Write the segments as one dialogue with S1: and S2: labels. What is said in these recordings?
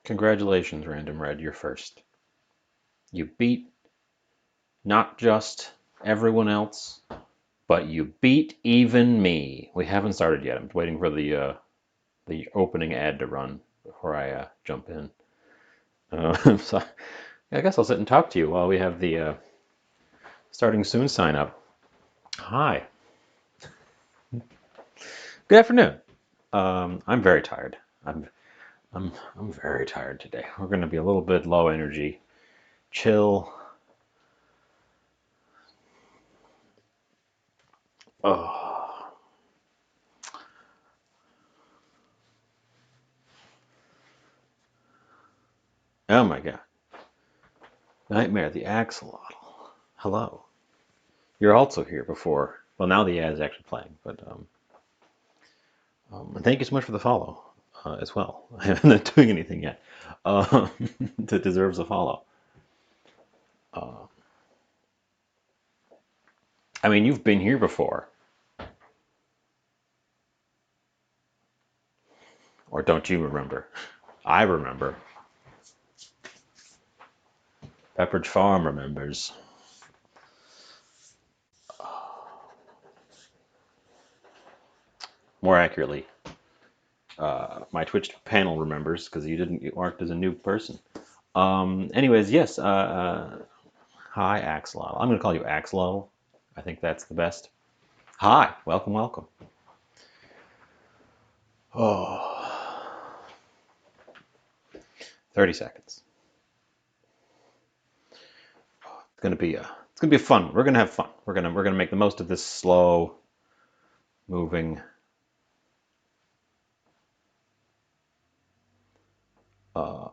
S1: Congratulations, Random Red, you're first. You beat not just everyone else, but you beat even me. We haven't started yet. I'm waiting for the opening ad to run before I jump in. So I guess I'll sit and talk to you while we have the starting soon sign up. Hi. Good afternoon. I'm very tired. I'm very tired today. We're going to be a little bit low energy, chill. Oh, oh my God. Nightmare the Axolotl. Hello. You're also here before. Well, now the ad is actually playing, but and thank you so much for the follow as well. I'm not doing anything yet uh, that deserves a follow. Uh, I mean, you've been here before, or don't you remember? I remember. Pepperidge Farm remembers. More accurately, my Twitch panel remembers because you didn't get marked as a new person. Anyways, yes. Hi, Axolotl. I'm going to call you Axolotl. I think that's the best. Hi, welcome, welcome. Oh, 30 seconds. It's gonna be fun. We're gonna have fun. We're gonna make the most of this slow moving. Uh,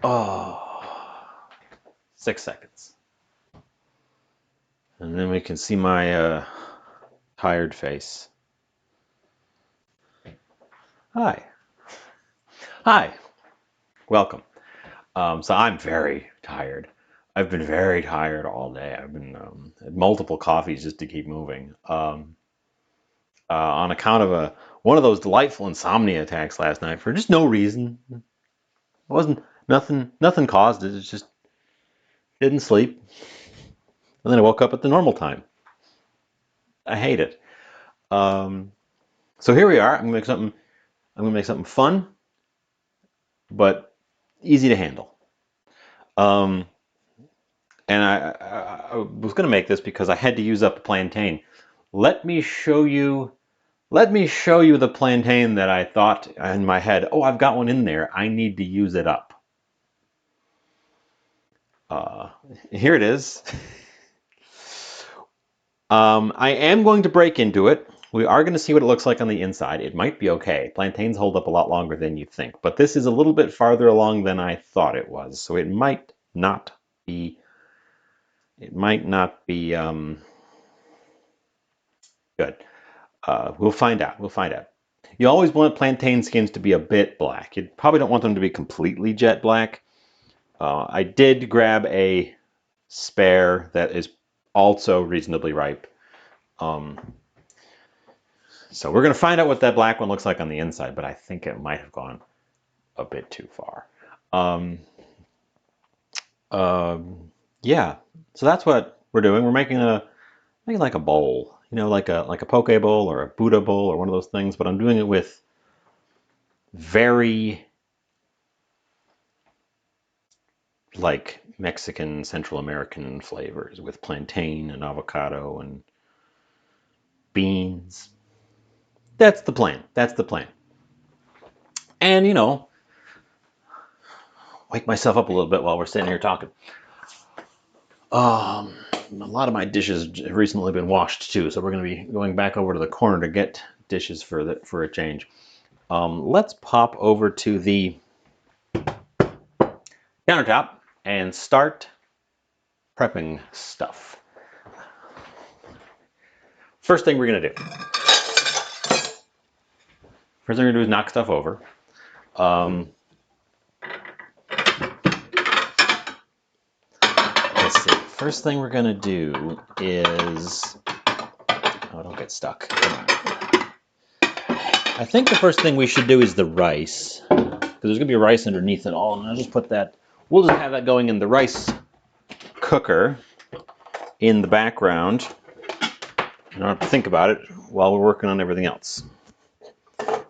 S1: oh, 6 seconds, and then we can see my tired face. Hi, hi, welcome. So I'm very tired. I've been very tired all day. I've been had multiple coffees just to keep moving. On account of a one of those delightful insomnia attacks last night for just no reason. It wasn't nothing caused it. It's just didn't sleep, and then I woke up at the normal time. I hate it. Um, so here we are. I'm gonna make something. I'm gonna make something fun, but easy to handle. Um, and I was gonna make this because I had to use up a plantain. Let me show you. Let me show you the plantain that I thought in my head. Oh, I've got one in there. I need to use it up. Uh, Here it is. I am going to break into it. We are going to see what it looks like on the inside. It might be okay. Plantains hold up a lot longer than you think, but this is a little bit farther along than I thought it was, so it might not be. It might not be good. We'll find out. We'll find out. You always want plantain skins to be a bit black. You probably don't want them to be completely jet black. I did grab a spare that is also reasonably ripe. Um, So we're going to find out what that black one looks like on the inside, but I think it might have gone a bit too far. Um, yeah, so that's what we're doing. We're making like a bowl, like a poke bowl or a Buddha bowl or one of those things. But I'm doing it with very like Mexican, Central American flavors with plantain and avocado and beans. That's the plan. That's the plan. And wake myself up a little bit while we're sitting here talking. A lot of my dishes have recently been washed too, so we're going to be going back over to the corner to get dishes for a change. Let's pop over to the countertop and start prepping stuff. First thing we're going to do. First thing we're going to do is knock stuff over. Let's see. first thing we're gonna do is, oh, don't get stuck. Come on. I think the first thing we should do is the rice, because there's gonna be rice underneath it all, and I'll just put that. We'll just have that going in the rice cooker in the background. You don't have to think about it while we're working on everything else.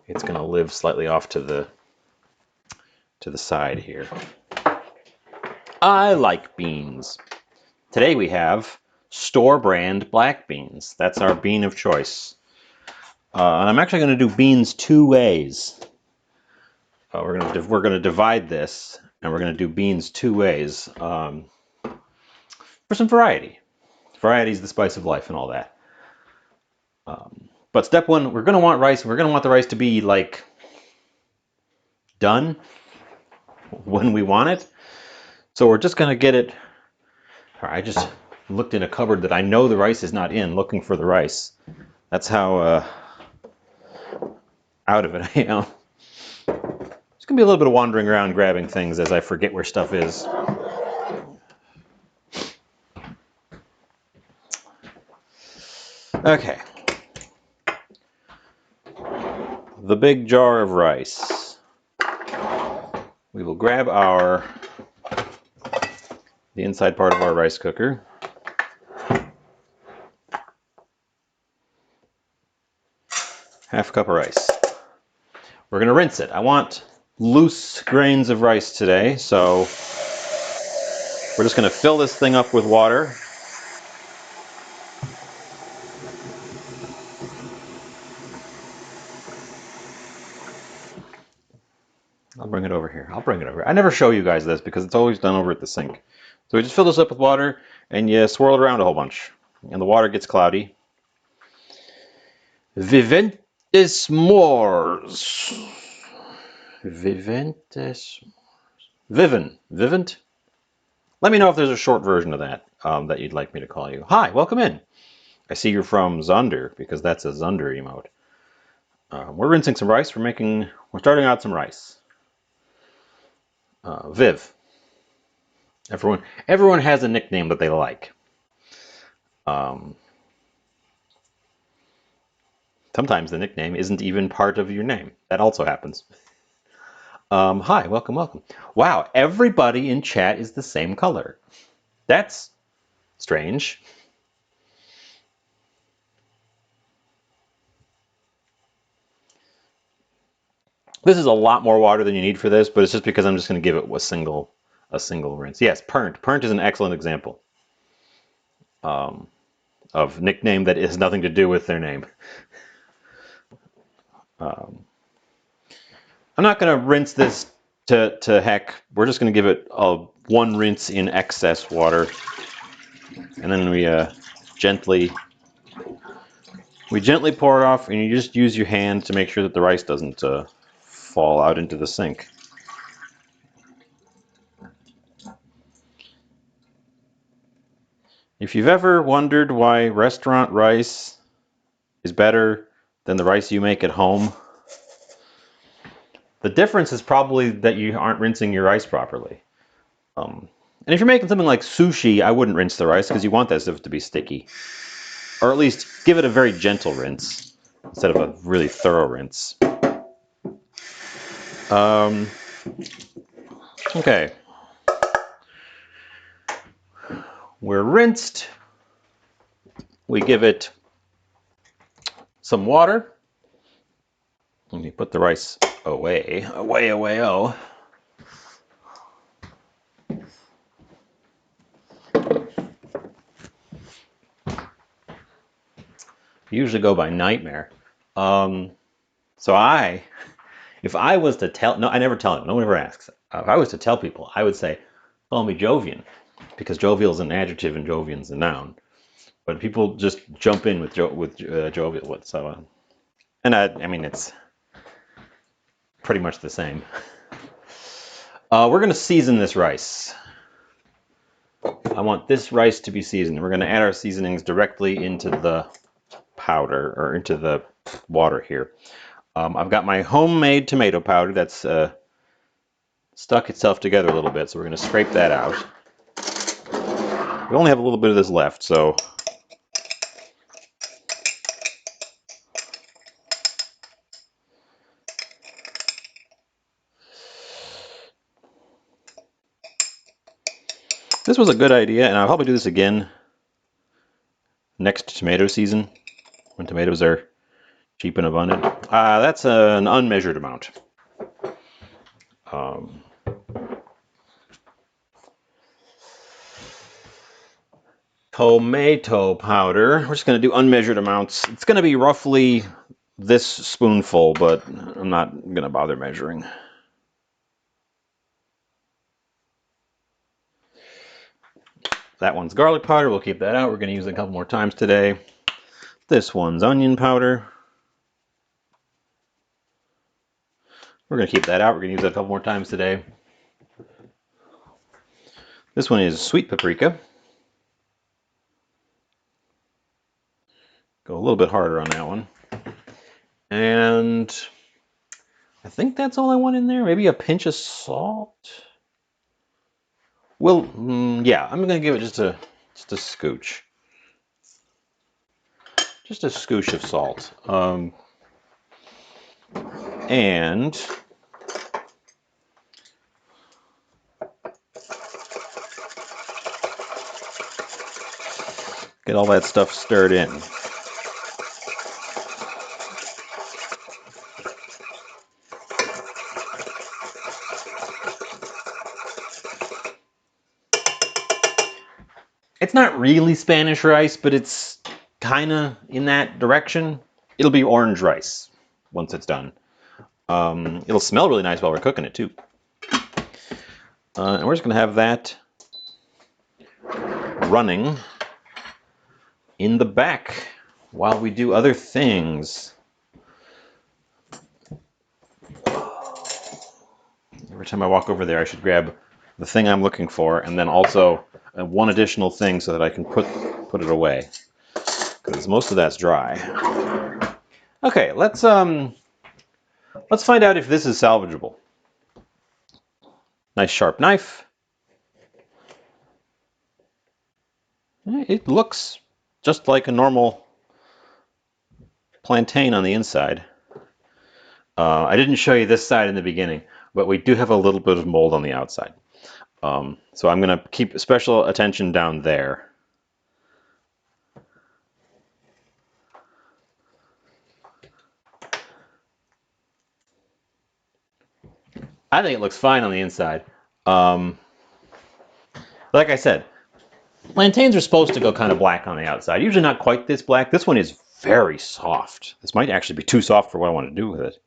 S1: It's gonna live slightly off to the side here. I like beans. Today we have store brand black beans. That's our bean of choice. And I'm actually going to do beans two ways. We're going to divide this, and we're going to do beans two ways for some variety. Variety is the spice of life and all that. But step one, we're going to want rice. We're going to want the rice to be like done when we want it. So we're just going to get it. I just looked in a cupboard that I know the rice is not in, looking for the rice. That's how out of it I am. It's going to be a little bit of wandering around grabbing things as I forget where stuff is. Okay. The big jar of rice. We will grab the inside part of our rice cooker. Half a cup of rice. We're going to rinse it. I want loose grains of rice today, so we're just going to fill this thing up with water. I'll bring it over here. I never show you guys this because it's always done over at the sink. So we just fill this up with water and you swirl it around a whole bunch. And the water gets cloudy. Viventes mors. Viventes. Vivint. Let me know if there's a short version of that that you'd like me to call you. Hi, welcome in. I see you're from Zunder because that's a Zunder emote. We're rinsing some rice. We're starting out some rice. Viv. Everyone has a nickname that they like. Sometimes the nickname isn't even part of your name. That also happens. Hi, welcome. Wow, everybody in chat is the same color. That's strange. This is a lot more water than you need for this, but it's just because I'm just going to give it a single rinse. Yes, Pernt. Pernt is an excellent example of nickname that has nothing to do with their name. I'm not going to rinse this to heck. We're just going to give it one rinse in excess water, and then we gently pour it off, and you just use your hand to make sure that the rice doesn't fall out into the sink. If you've ever wondered why restaurant rice is better than the rice you make at home, the difference is probably that you aren't rinsing your rice properly. And if you're making something like sushi, I wouldn't rinse the rice because you want that stuff to be sticky. Or at least give it a very gentle rinse instead of a really thorough rinse. Okay. We're rinsed. We give it some water. Let me put the rice away. Oh. Usually go by Nightmare. If I was to tell, no, I never tell them. No one ever asks. If I was to tell people, I would say, call me Jovian, because jovial is an adjective and Jovian is a noun. But people just jump in with jovial. So, and I mean, it's pretty much the same. We're going to season this rice. I want this rice to be seasoned. We're going to add our seasonings directly into the powder, or into the water here. I've got my homemade tomato powder that's stuck itself together a little bit, so we're going to scrape that out. We only have a little bit of this left, so this was a good idea, and I'll probably do this again next tomato season when tomatoes are cheap and abundant. That's an unmeasured amount. Um, tomato powder. We're just going to do unmeasured amounts. It's going to be roughly this spoonful, but I'm not going to bother measuring. That one's garlic powder. We'll keep that out. We're going to use it a couple more times today. This one's onion powder. We're going to keep that out. We're going to use that a couple more times today. This one is sweet paprika. Go a little bit harder on that one. And I think that's all I want in there. Maybe a pinch of salt. Well, yeah, I'm going to give it just a scooch. Just a scooch of salt. And get all that stuff stirred in. It's not really Spanish rice, but it's kind of in that direction. It'll be orange rice once it's done. It'll smell really nice while we're cooking it too. And we're just going to have that running in the back while we do other things. Every time I walk over there, I should grab the thing I'm looking for, and then also one additional thing so that I can put it away, because most of that's dry. Okay, let's find out if this is salvageable. Nice sharp knife. It looks just like a normal plantain on the inside. I didn't show you this side in the beginning, but we do have a little bit of mold on the outside. So I'm going to keep special attention down there. I think it looks fine on the inside. Like I said, plantains are supposed to go kind of black on the outside. Usually not quite this black. This one is very soft. This might actually be too soft for what I want to do with it.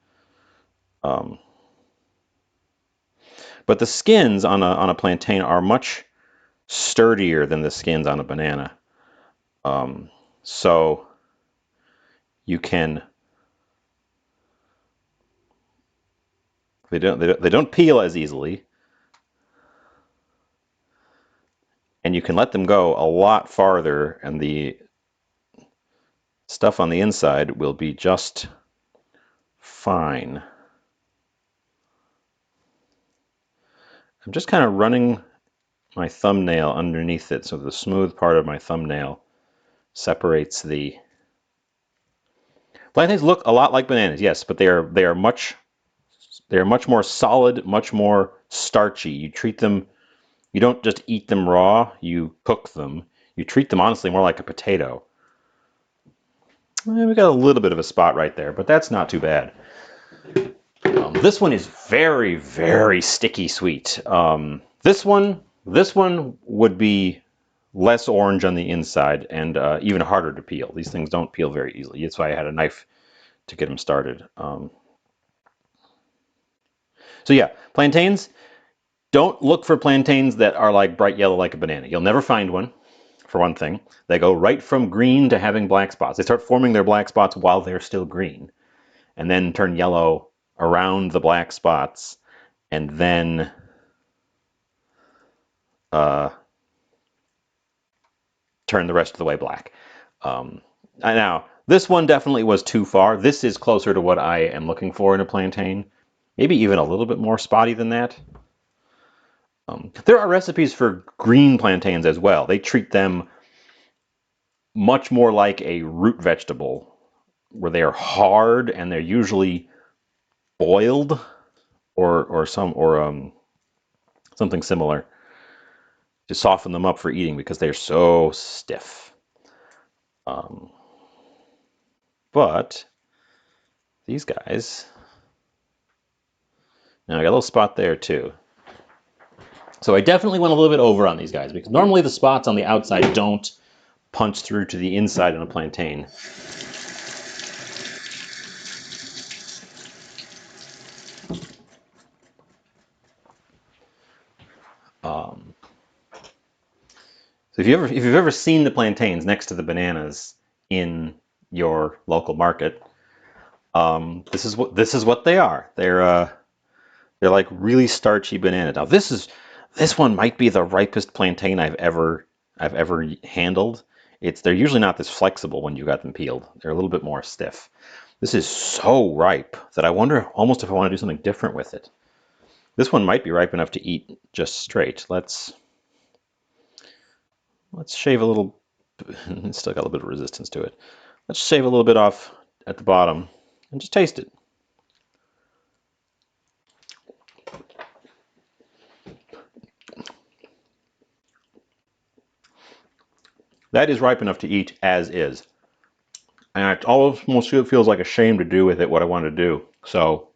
S1: But the skins on a plantain are much sturdier than the skins on a banana. So you can they don't peel as easily, and you can let them go a lot farther, and the stuff on the inside will be just fine. I'm just kind of running my thumbnail underneath it so the smooth part of my thumbnail separates the... Plantains look a lot like bananas, yes, but they are much more solid, much more starchy. You treat them, you don't just eat them raw, you cook them. You treat them honestly more like a potato. We got a little bit of a spot right there, but that's not too bad. This one is very, very sticky sweet. This one would be less orange on the inside and even harder to peel. These things don't peel very easily. That's why I had a knife to get them started. So yeah, plantains, don't look for plantains that are like bright yellow like a banana. You'll never find one, for one thing. They go right from green to having black spots. They start forming their black spots while they're still green, and then turn yellow around the black spots, and then turn the rest of the way black. Now, this one definitely was too far. This is closer to what I am looking for in a plantain. Maybe even a little bit more spotty than that. There are recipes for green plantains as well. They treat them much more like a root vegetable, where they are hard and they're usually boiled or something similar to soften them up for eating because they're so stiff. Um, but these guys, now I got a little spot there too. So I definitely went a little bit over on these guys because normally the spots on the outside don't punch through to the inside on a plantain. Um, so if you've ever seen the plantains next to the bananas in your local market, this is what they are. They're like really starchy banana. Now this one might be the ripest plantain I've ever handled. They're usually not this flexible when you got them peeled. They're a little bit more stiff. This is so ripe that I wonder almost if I want to do something different with it. This one might be ripe enough to eat just straight. Let's shave a little. It's still got a little bit of resistance to it. Let's shave a little bit off at the bottom and just taste it. That is ripe enough to eat as is. And it almost feels like a shame to do with it what I want to do. So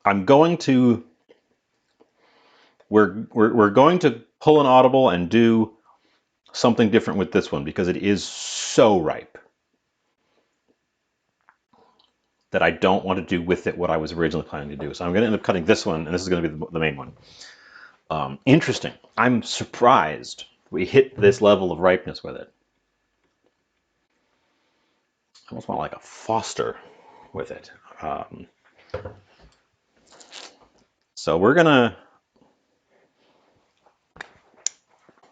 S1: I'm going to we're going to pull an audible and do something different with this one because it is so ripe that I don't want to do with it what I was originally planning to do. So I'm going to end up cutting this one, and this is going to be the main one. Interesting. I'm surprised we hit this level of ripeness with it. I almost want like a Foster with it. So we're going to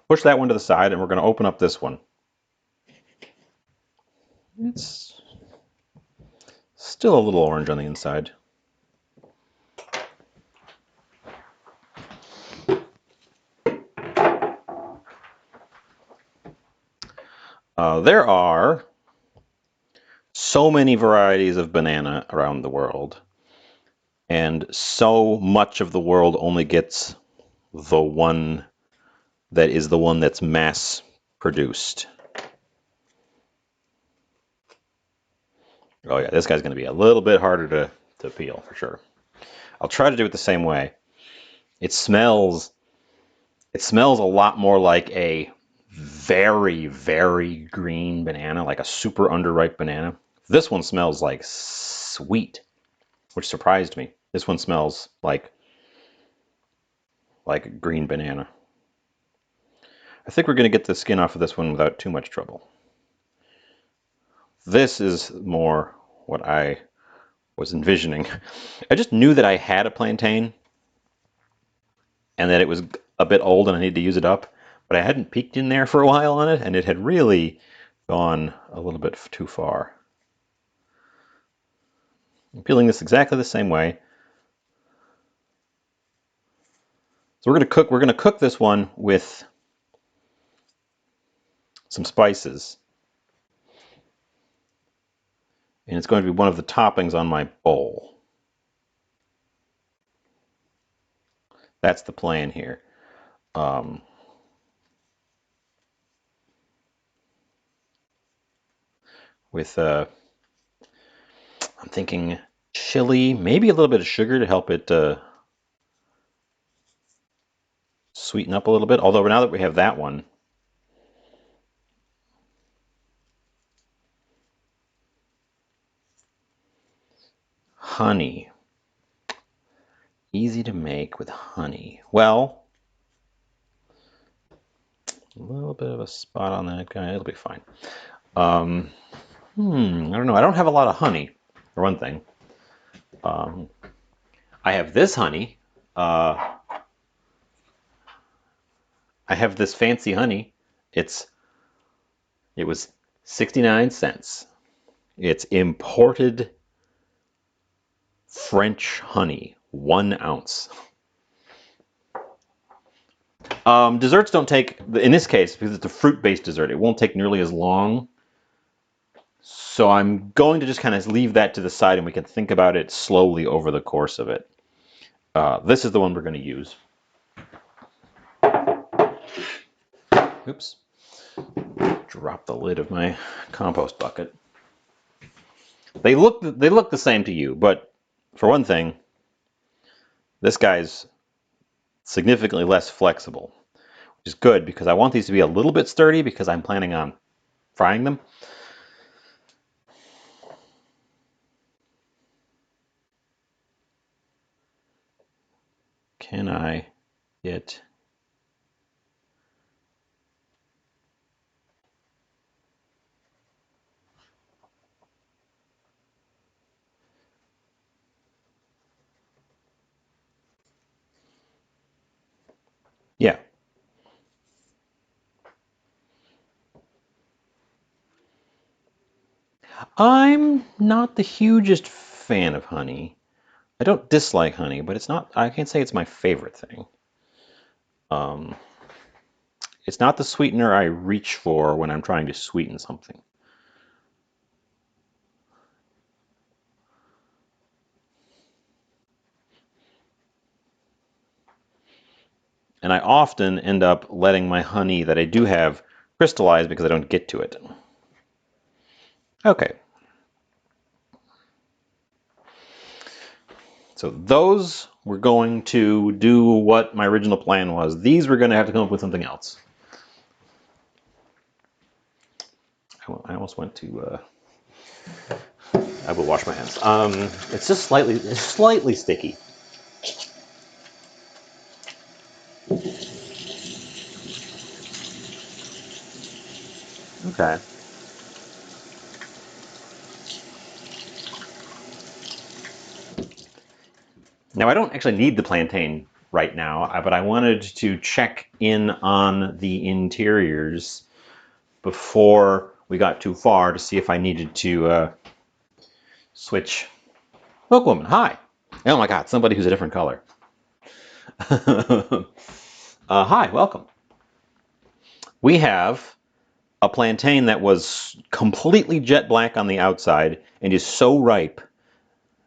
S1: push that one to the side, and we're going to open up this one. It's still a little orange on the inside. There are so many varieties of banana around the world, and so much of the world only gets the one that is the one that's mass produced. Oh yeah, this guy's going to be a little bit harder to peel for sure. I'll try to do it the same way. It smells a lot more like a very, very green banana, like a super underripe banana. This one smells like sweet, which surprised me. This one smells like a green banana. I think we're going to get the skin off of this one without too much trouble. This is more what I was envisioning. I just knew that I had a plantain and that it was a bit old and I needed to use it up, but I hadn't peeked in there for a while on it, and it had really gone a little bit too far. I'm peeling this exactly the same way. So we're going to cook this one with some spices. And it's going to be one of the toppings on my bowl. That's the plan here. With I'm thinking chili, maybe a little bit of sugar to help it sweeten up a little bit. Although now that we have that one, honey. Easy to make with honey. Well, a little bit of a spot on that guy. It'll be fine. I don't know. I don't have a lot of honey, for one thing. I have this honey. I have this fancy honey. It was 69 cents. It's imported French honey, 1 ounce. Desserts don't take, in this case, because it's a fruit-based dessert, it won't take nearly as long. So I'm going to just kind of leave that to the side and we can think about it slowly over the course of it. This is the one we're going to use. Oops. Drop the lid of my compost bucket. They look the same to you, but for one thing, this guy's significantly less flexible, which is good because I want these to be a little bit sturdy because I'm planning on frying them. Can I get... Yeah. I'm not the hugest fan of honey. I don't dislike honey, but it's not, I can't say it's my favorite thing. It's not the sweetener I reach for when I'm trying to sweeten something. And I often end up letting my honey that I do have crystallize because I don't get to it. Okay. So those we're going to do what my original plan was. These we're going to have to come up with something else. I almost went to... I will wash my hands. It's just slightly sticky. Okay. Now I don't actually need the plantain right now, but I wanted to check in on the interiors before we got too far to see if I needed to switch. Milkwoman, hi. Oh my God, somebody who's a different color. Hi, welcome. We have a plantain that was completely jet black on the outside and is so ripe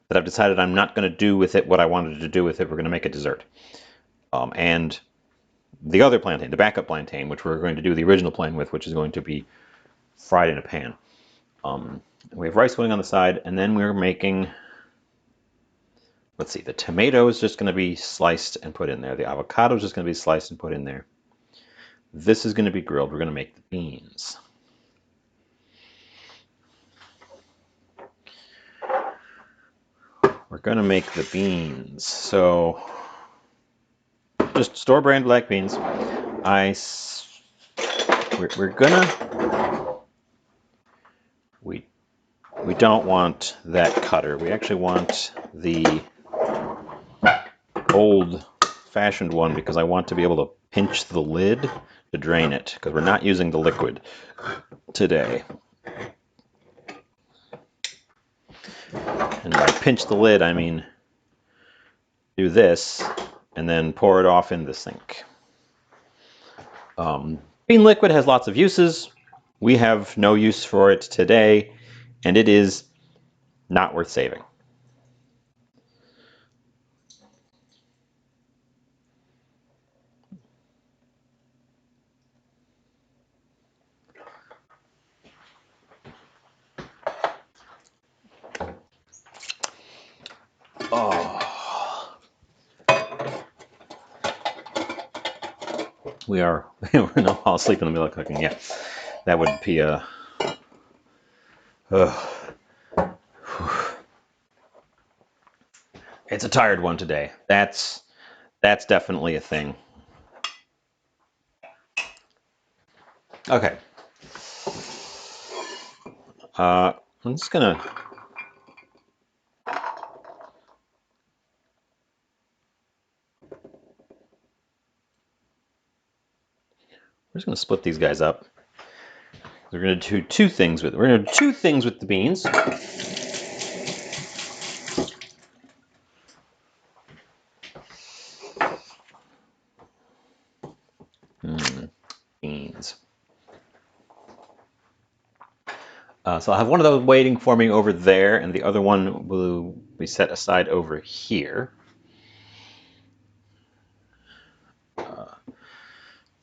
S1: that I've decided I'm not going to do with it what I wanted to do with it. We're going to make a dessert. And the other plantain, the backup plantain, which we're going to do the original plan with, which is going to be fried in a pan. We have rice going on the side, and then we're making, let's see, the tomato is just going to be sliced and put in there. The avocado is just going to be sliced and put in there. This is going to be grilled. We're going to make the beans. We're going to make the beans. So just store brand black beans. We're gonna, we don't want that cutter. We actually want the old-fashioned one because I want to be able to pinch the lid to drain it because we're not using the liquid today. And by pinch the lid, I mean do this and then pour it off in the sink. Bean liquid has lots of uses. We have no use for it today, and it is not worth saving. Oh. We're not all asleep in the middle of cooking. Yeah, that would be a... It's a tired one today. That's definitely a thing. Okay. I'm just gonna... We're just gonna split these guys up. We're gonna do two things with it. We're gonna do two things with the beans. So I'll have one of those waiting for me over there, and the other one will be set aside over here.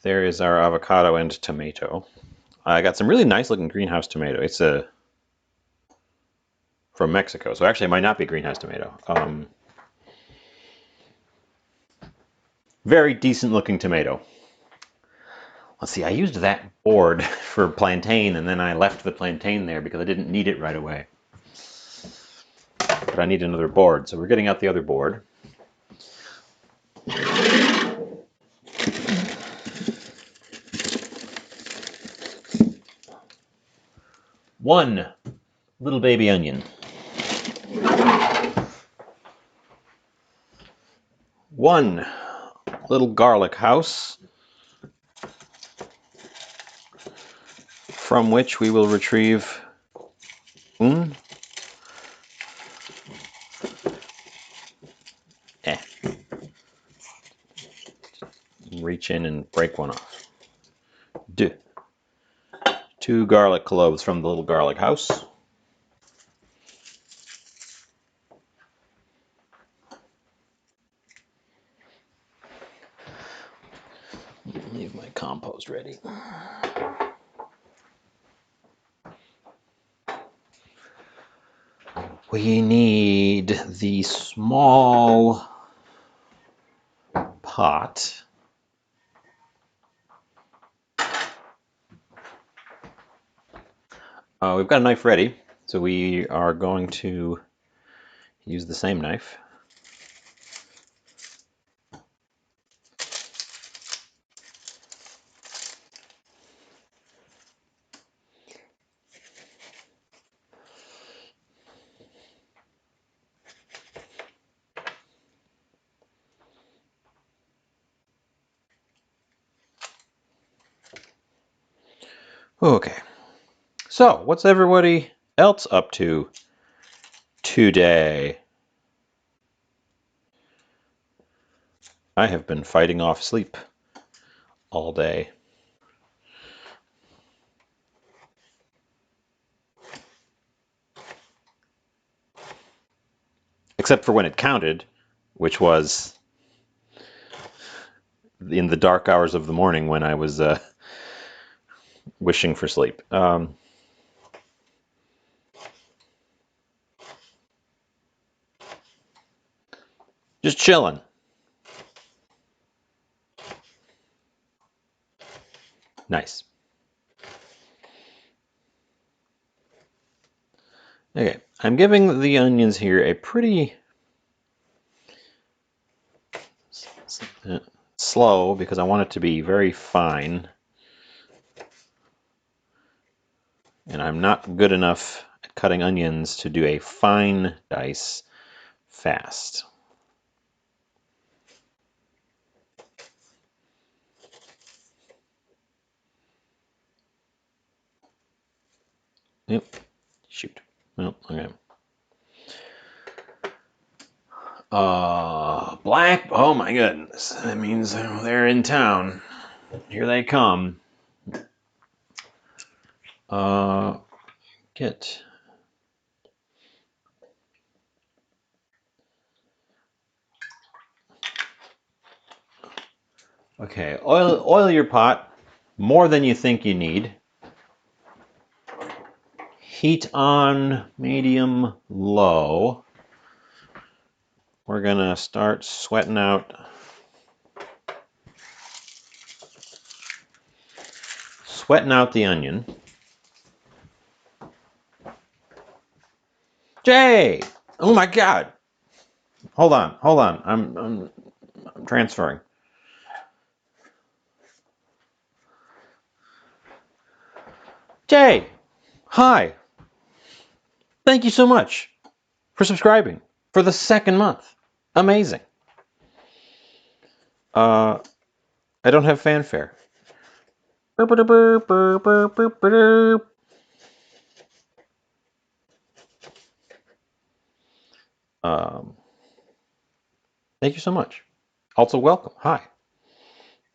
S1: There is our avocado and tomato. I got some really nice looking greenhouse tomato. It's from Mexico, so actually it might not be greenhouse tomato. Very decent looking tomato. Let's see, I used that board for plantain, and then I left the plantain there because I didn't need it right away. But I need another board, so we're getting out the other board. One little baby onion. One little garlic house, from which we will retrieve un. Reach in and break one off. Two garlic cloves from the little garlic house. Leave my compost ready. We need the small pot. We've got a knife ready, so we are going to use the same knife. Okay, so what's everybody else up to today? I have been fighting off sleep all day. Except for when it counted, which was in the dark hours of the morning when I was wishing for sleep. Just chilling. Nice. Okay, I'm giving the onions here a pretty slow because I want it to be very fine. And I'm not good enough at cutting onions to do a fine dice fast. Yep. Shoot. Well, okay. Black. Oh my goodness. That means they're in town. Here they come. Get. Okay, oil your pot more than you think you need. Heat on medium low. We're gonna start sweating out the onion. Jay! Oh my God! Hold on. I'm transferring. Jay! Hi! Thank you so much for subscribing for the second month. Amazing. I don't have fanfare. Thank you so much. Also, welcome. Hi.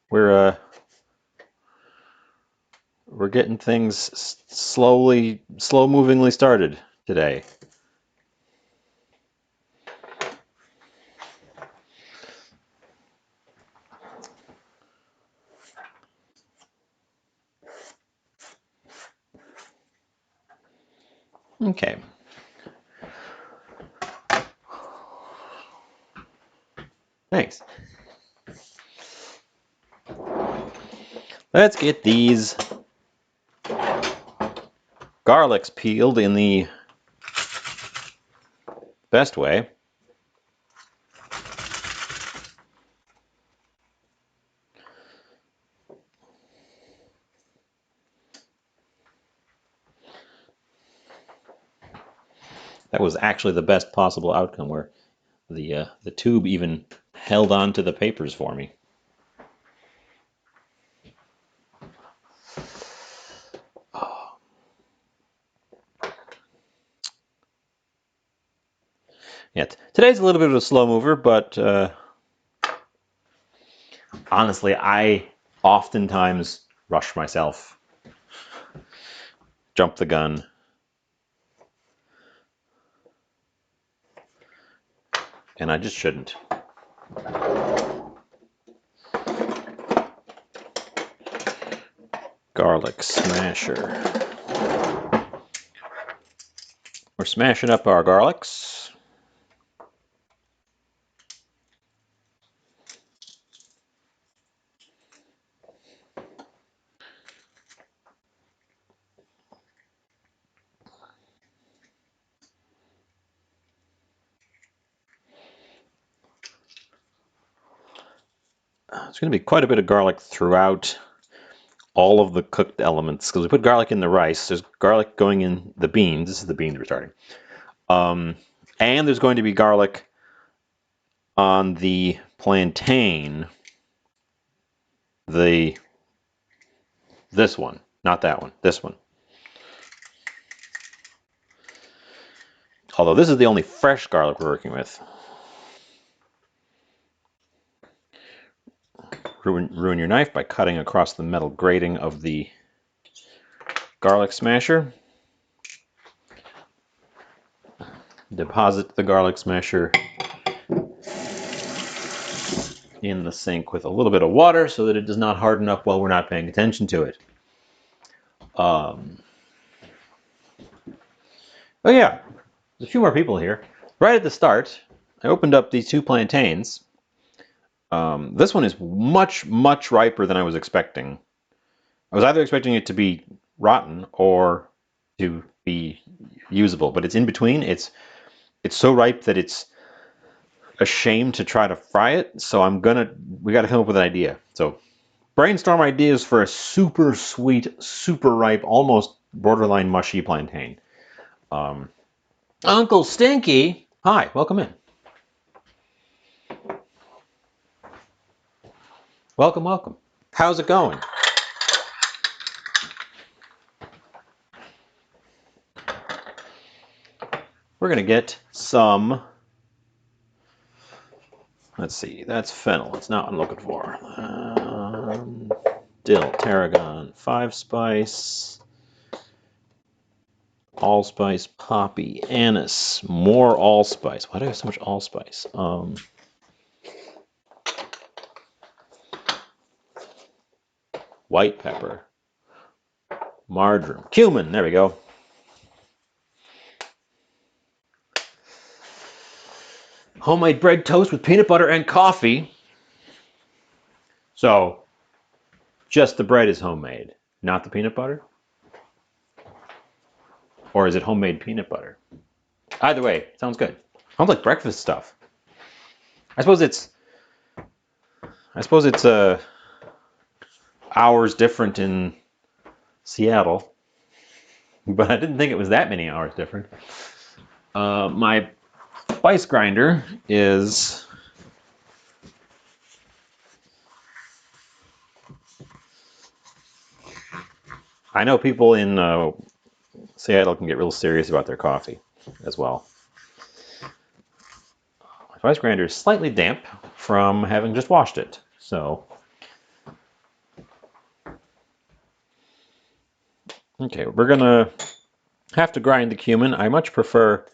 S1: We're we're getting things slow-movingly started today. Okay. Thanks. Let's get these garlics peeled in the best way. That was actually the best possible outcome, where the tube even held on to the papers for me. Yeah, today's a little bit of a slow mover, but honestly, I oftentimes rush myself, jump the gun, and I just shouldn't. Garlic smasher. We're smashing up our garlics. There's going to be quite a bit of garlic throughout all of the cooked elements, because we put garlic in the rice. There's garlic going in the beans. This is the beans we're starting. And there's going to be garlic on the plantain. This one, not that one, this one. Although this is the only fresh garlic we're working with. Ruin your knife by cutting across the metal grating of the garlic smasher. Deposit the garlic smasher in the sink with a little bit of water so that it does not harden up while we're not paying attention to it. Oh yeah, there's a few more people here. Right at the start, I opened up these two plantains. This one is much, much riper than I was expecting. I was either expecting it to be rotten or to be usable, but it's in between. It's so ripe that it's a shame to try to fry it. So we got to come up with an idea. So brainstorm ideas for a super sweet, super ripe, almost borderline mushy plantain. Uncle Stinky, hi, welcome in. Welcome, welcome. How's it going? We're gonna get some. Let's see, that's fennel. It's not what I'm looking for. Dill, tarragon, 5-spice, allspice, poppy, anise, more allspice. Why do I have so much allspice? White pepper, marjoram, cumin. There we go. Homemade bread toast with peanut butter and coffee. So, just the bread is homemade, not the peanut butter? Or is it homemade peanut butter? Either way, sounds good. Sounds like breakfast stuff. I suppose it's hours different in Seattle, but I didn't think it was that many hours different. My spice grinder is I know people in Seattle can get real serious about their coffee as well. My spice grinder is slightly damp from having just washed it, so Okay, we're gonna have to grind the cumin. I much prefer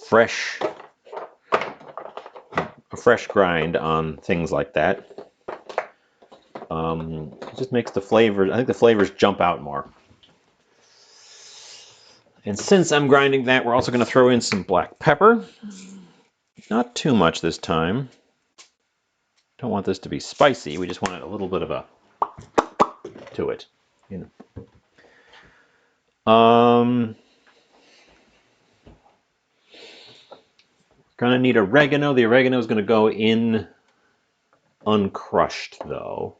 S1: fresh, a fresh grind on things like that. It just makes the flavors, I think the flavors jump out more. And since I'm grinding that, we're also going to throw in some black pepper. Not too much this time. Don't want this to be spicy. We just want a little bit of a to it. You know. Gonna need oregano. The oregano is going to go in uncrushed, though.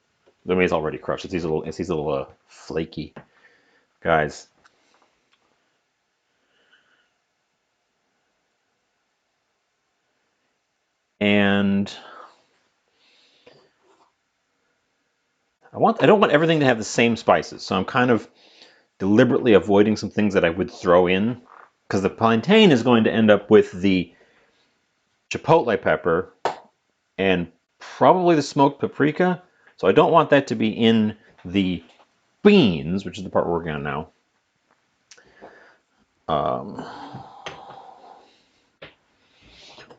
S1: I mean, it's already crushed. It's these little flaky guys. And I don't want everything to have the same spices, so I'm kind of deliberately avoiding some things that I would throw in, because the plantain is going to end up with the chipotle pepper and probably the smoked paprika. So I don't want that to be in the beans, which is the part we're working on now.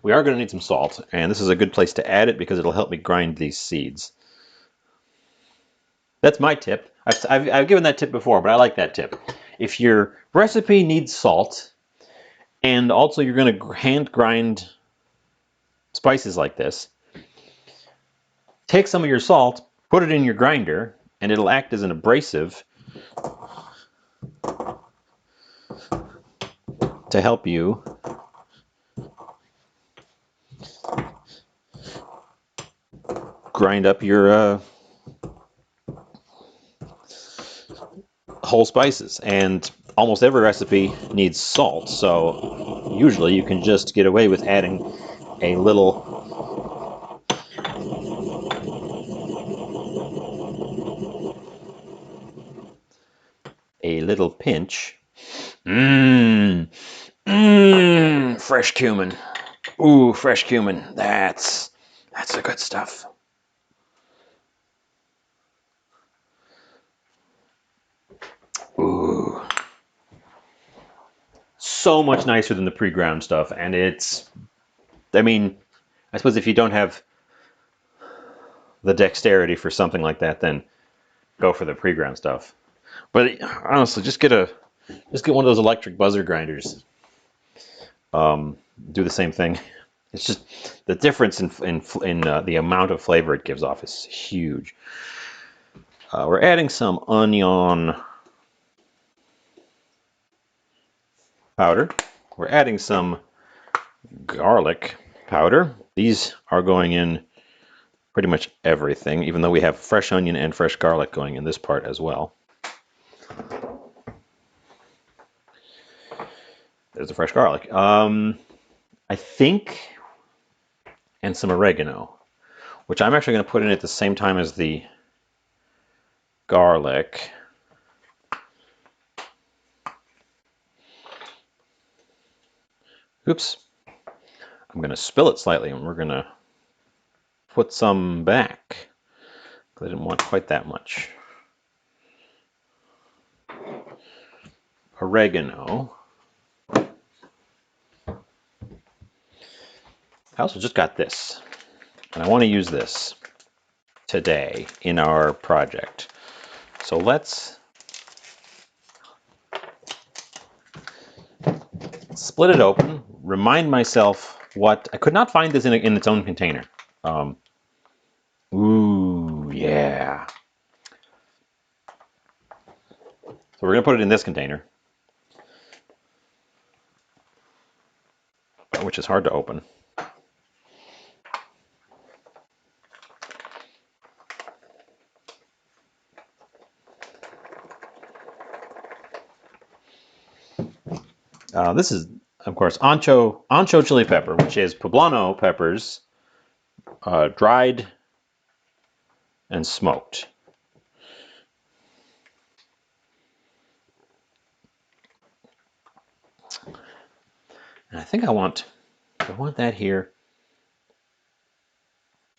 S1: We are going to need some salt, and this is a good place to add it because it'll help me grind these seeds. That's my tip. I've given that tip before, but I like that tip. If your recipe needs salt, and also you're going to hand grind spices like this, take some of your salt, put it in your grinder, and it'll act as an abrasive to help you grind up your whole spices. And almost every recipe needs salt, so usually you can just get away with adding a little pinch. Fresh cumin. Ooh, fresh cumin. That's the good stuff. Ooh. So much nicer than the pre-ground stuff, and it's, I mean, I suppose if you don't have the dexterity for something like that, then go for the pre-ground stuff. But honestly, just get one of those electric buzzer grinders. Do the same thing. It's just the difference in the amount of flavor it gives off is huge. We're adding some onion powder. We're adding some garlic powder. These are going in pretty much everything, even though we have fresh onion and fresh garlic going in this part as well. There's the fresh garlic. I think, and some oregano, which I'm actually going to put in at the same time as the garlic. Oops. I'm going to spill it slightly, and we're going to put some back. I didn't want quite that much. Oregano. I also just got this, and I want to use this today in our project. So let's split it open, remind myself what, I could not find this in its own container. Ooh, yeah. So we're going to put it in this container, which is hard to open. This is, of course, ancho chili pepper, which is poblano peppers, dried and smoked. And I think I want that here.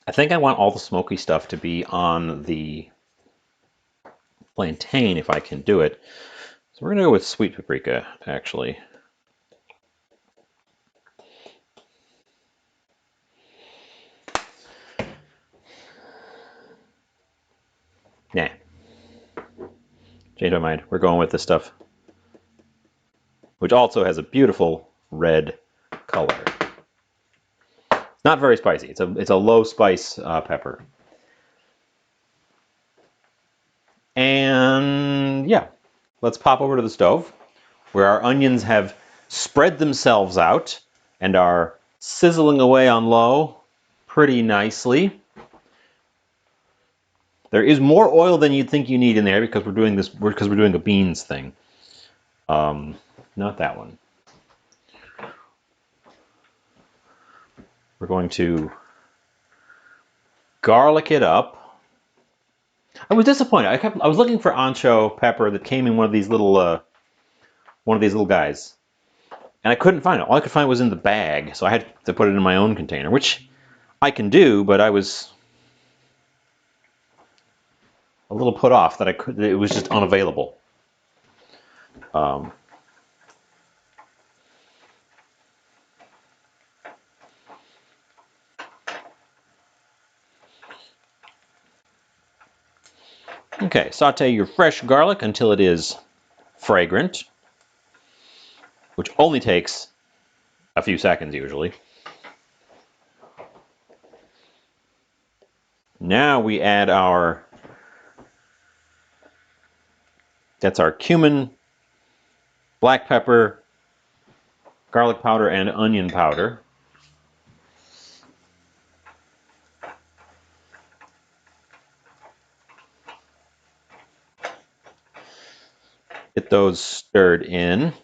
S1: I think I want all the smoky stuff to be on the plantain if I can do it. So we're going to go with sweet paprika, actually. Nah. Changed my mind. We're going with this stuff, which also has a beautiful red color. It's not very spicy. It's a low spice pepper. And yeah, let's pop over to the stove where our onions have spread themselves out and are sizzling away on low pretty nicely. There is more oil than you'd think you need in there because we're doing a beans thing. Not that one. We're going to garlic it up. I was disappointed. I was looking for ancho pepper that came in one of these little guys, and I couldn't find it. All I could find was in the bag, so I had to put it in my own container, which I can do, but I was a little put off that it was just unavailable. Okay, saute your fresh garlic until it is fragrant, which only takes a few seconds usually. Now we add that's our cumin, black pepper, garlic powder, and onion powder. Get those stirred in.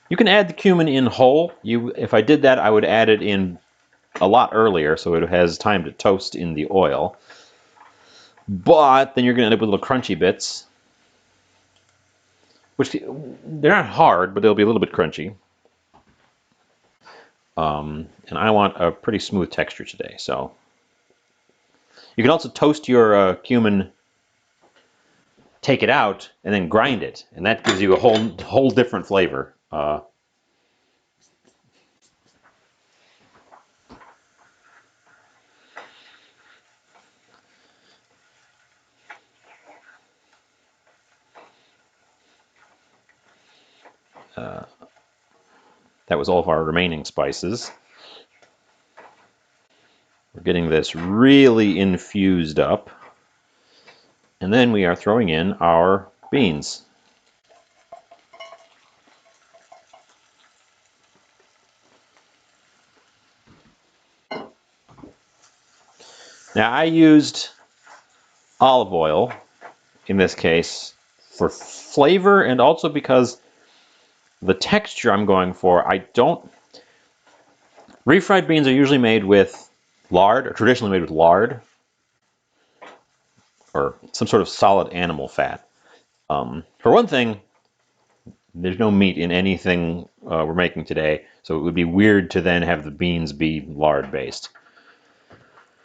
S1: You can add the cumin in whole. If I did that, I would add it in a lot earlier so it has time to toast in the oil. But then you're going to end up with little crunchy bits, which they're not hard, but they'll be a little bit crunchy. And I want a pretty smooth texture today, so you can also toast your cumin, take it out, and then grind it, and that gives you a whole different flavor. That was all of our remaining spices. We're getting this really infused up, and then we are throwing in our beans. Now I used olive oil in this case for flavor and also because the texture I'm going for, refried beans are usually made with lard, or traditionally made with lard, or some sort of solid animal fat. For one thing, there's no meat in anything we're making today, so it would be weird to then have the beans be lard based.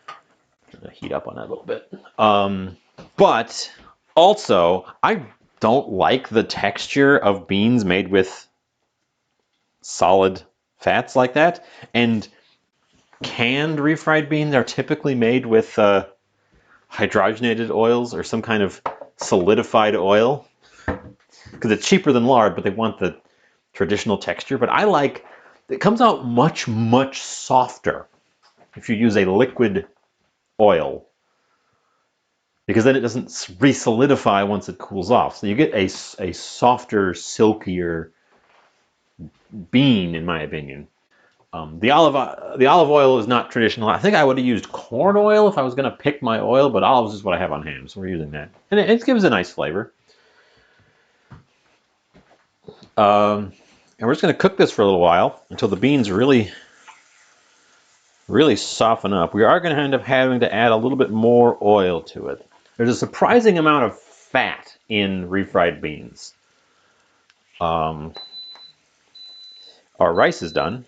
S1: I'm gonna heat up on that a little bit. But also, I don't like the texture of beans made with solid fats like that. And canned refried beans are typically made with hydrogenated oils or some kind of solidified oil because it's cheaper than lard, but they want the traditional texture. But it comes out much, much softer if you use a liquid oil because then it doesn't re-solidify once it cools off. So you get a softer, silkier bean, in my opinion. The olive oil is not traditional. I think I would have used corn oil if I was going to pick my oil, but olives is what I have on hand, so we're using that. And it gives a nice flavor. And we're just going to cook this for a little while until the beans really, really soften up. We are going to end up having to add a little bit more oil to it. There's a surprising amount of fat in refried beans. Our rice is done.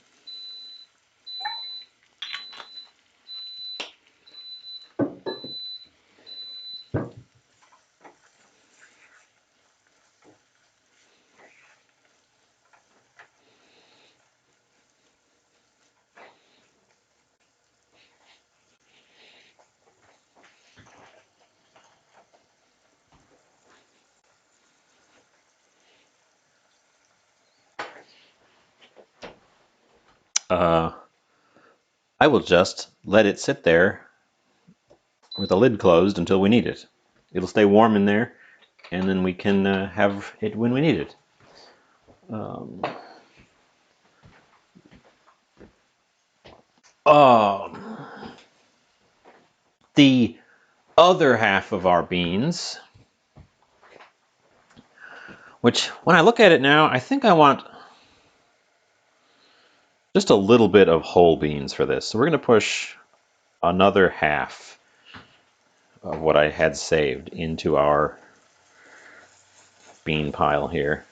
S1: I will just let it sit there with the lid closed until we need it. It'll stay warm in there, and then we can have it when we need it. Um, the other half of our beans, which when I look at it now, I think I want just a little bit of whole beans for this. So we're going to push another half of what I had saved into our bean pile here.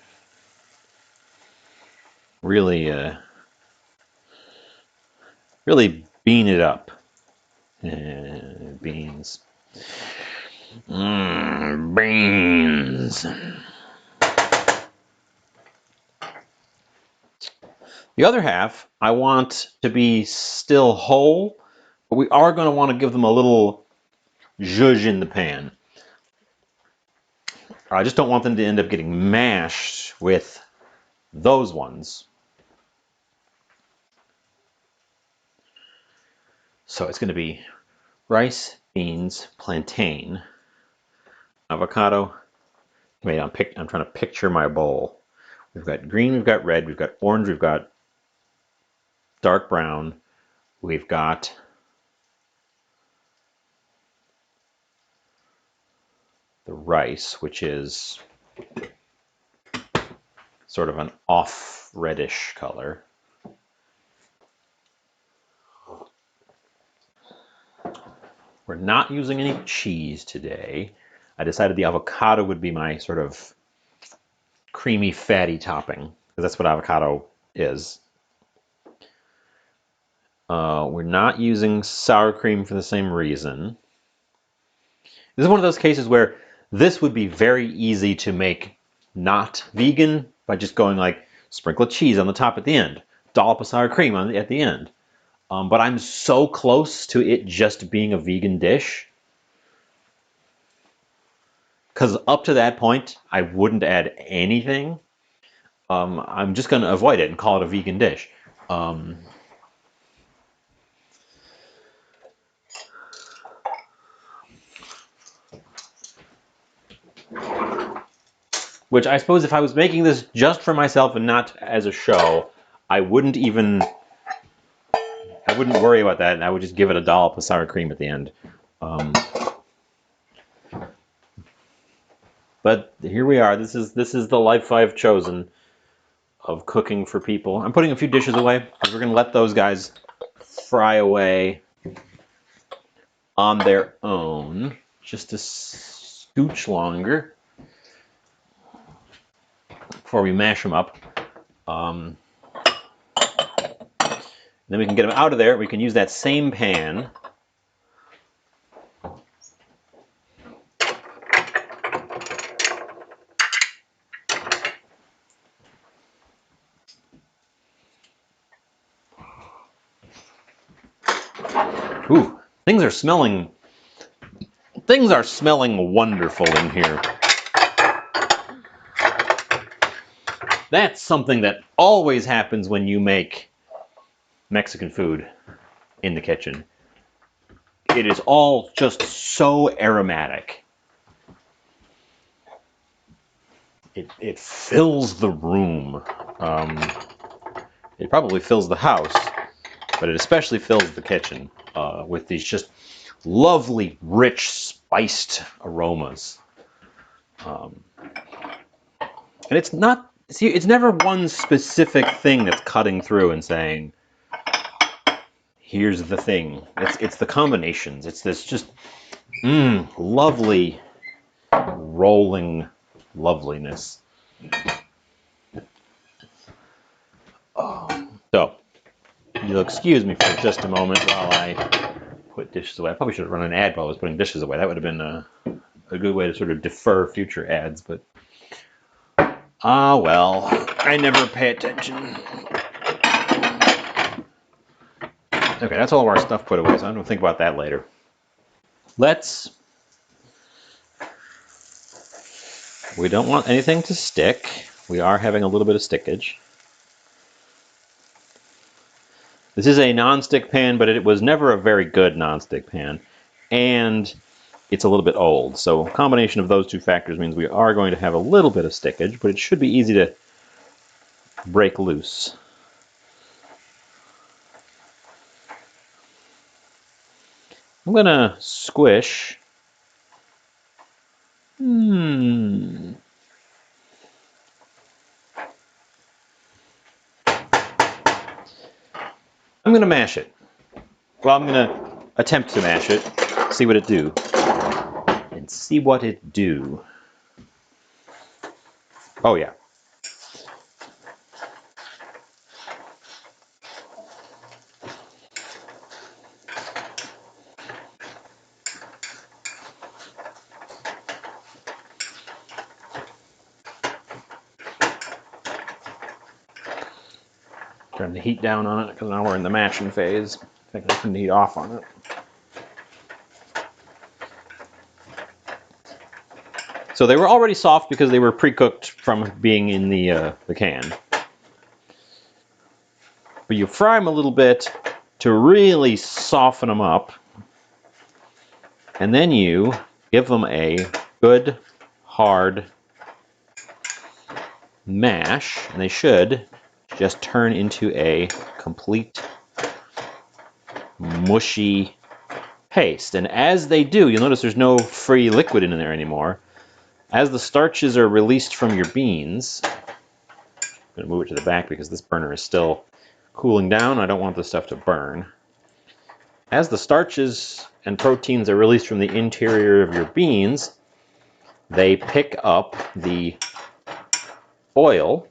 S1: Really, really bean it up. Beans. Beans. The other half, I want to be still whole, but we are going to want to give them a little zhuzh in the pan. I just don't want them to end up getting mashed with those ones. So it's going to be rice, beans, plantain, avocado. Wait, I'm trying to picture my bowl. We've got green, we've got red, we've got orange, we've got dark brown, we've got the rice, which is sort of an off reddish color. We're not using any cheese today. I decided the avocado would be my sort of creamy, fatty topping, because that's what avocado is. We're not using sour cream for the same reason. This is one of those cases where this would be very easy to make not vegan by just going like sprinkle of cheese on the top at the end, dollop of sour cream at the end. But I'm so close to it just being a vegan dish, because up to that point, I wouldn't add anything. I'm just going to avoid it and call it a vegan dish. Which I suppose if I was making this just for myself and not as a show, I wouldn't worry about that, and I would just give it a dollop of sour cream at the end. But here we are. This is the life I've chosen of cooking for people. I'm putting a few dishes away because we're going to let those guys fry away on their own just a scooch longer before we mash them up. Then we can get them out of there. We can use that same pan. Ooh, things are smelling wonderful in here. That's something that always happens when you make Mexican food in the kitchen. It is all just so aromatic. It fills the room. It probably fills the house, but it especially fills the kitchen with these just lovely, rich, spiced aromas. And it's never one specific thing that's cutting through and saying, here's the thing. It's the combinations. It's this just lovely, rolling loveliness. So, you'll excuse me for just a moment while I put dishes away. I probably should have run an ad while I was putting dishes away. That would have been a good way to sort of defer future ads, but well, I never pay attention. Okay, that's all of our stuff put away, so I'm going to think about that later. We don't want anything to stick. We are having a little bit of stickage. This is a non-stick pan, but it was never a very good non-stick pan. And it's a little bit old. So a combination of those two factors means we are going to have a little bit of stickage, but it should be easy to break loose. I'm going to squish. I'm going to mash it. Well, I'm going to attempt to mash it, see what it do. And see what it do. Oh, yeah. Turn the heat down on it because now we're in the mashing phase. I think I turn the heat off on it. So they were already soft because they were pre-cooked from being in the can. But you fry them a little bit to really soften them up. And then you give them a good, hard mash. And they should just turn into a complete mushy paste. And as they do, you'll notice there's no free liquid in there anymore. As the starches are released from your beans, I'm going to move it to the back because this burner is still cooling down. I don't want this stuff to burn. As the starches and proteins are released from the interior of your beans, they pick up the oil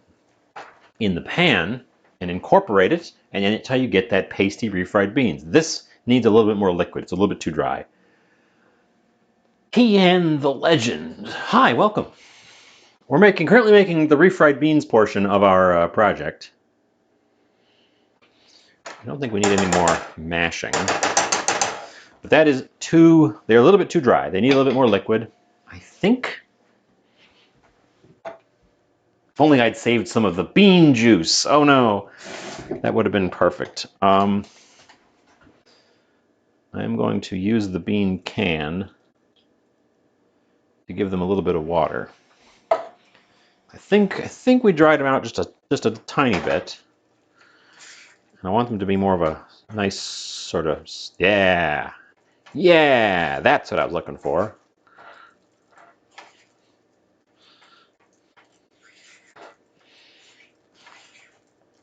S1: in the pan and incorporate it, and then it's how you get that pasty refried beans. This needs a little bit more liquid. It's a little bit too dry. Tian the Legend. Hi, welcome. We're currently making the refried beans portion of our project. I don't think we need any more mashing. But that is they're a little bit too dry. They need a little bit more liquid. I think. If only I'd saved some of the bean juice. Oh no, that would have been perfect. I'm going to use the bean can to give them a little bit of water. I think we dried them out just a tiny bit. And I want them to be more of a nice sort of, yeah, that's what I was looking for.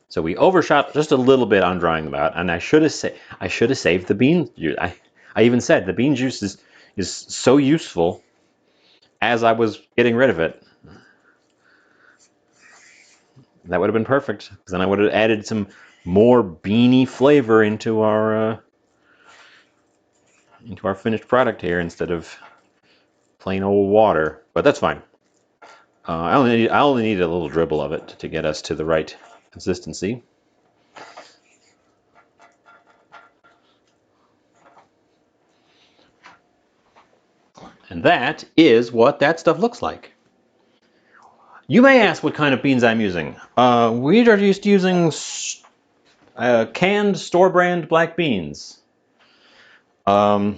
S1: So we overshot just a little bit on drying them out, and I should have saved the bean juice. I even said the bean juice is so useful as I was getting rid of it. That would have been perfect, because then I would have added some more beany flavor into our finished product here instead of plain old water. But that's fine. I only need a little dribble of it to get us to the right consistency. And that is what that stuff looks like. You may ask what kind of beans I'm using. We are just using canned store brand black beans. So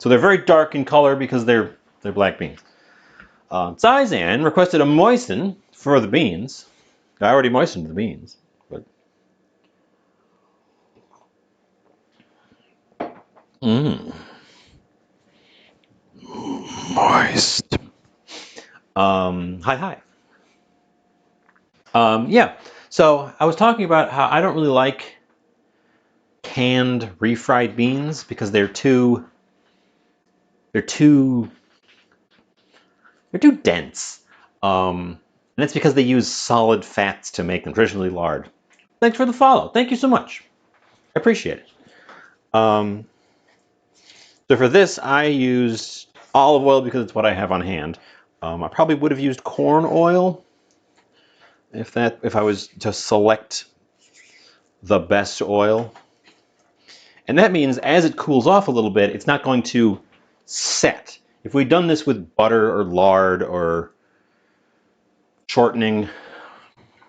S1: they're very dark in color because they're black beans. Zizan requested a moisten for the beans. I already moistened the beans, but moist. Hi. Yeah. So I was talking about how I don't really like canned refried beans because they're too dense. And it's because they use solid fats to make them, traditionally lard. Thanks for the follow. Thank you so much. I appreciate it. So for this, I used olive oil because it's what I have on hand. I probably would have used corn oil if I was to select the best oil. And that means as it cools off a little bit, it's not going to set. If we'd done this with butter or lard or shortening,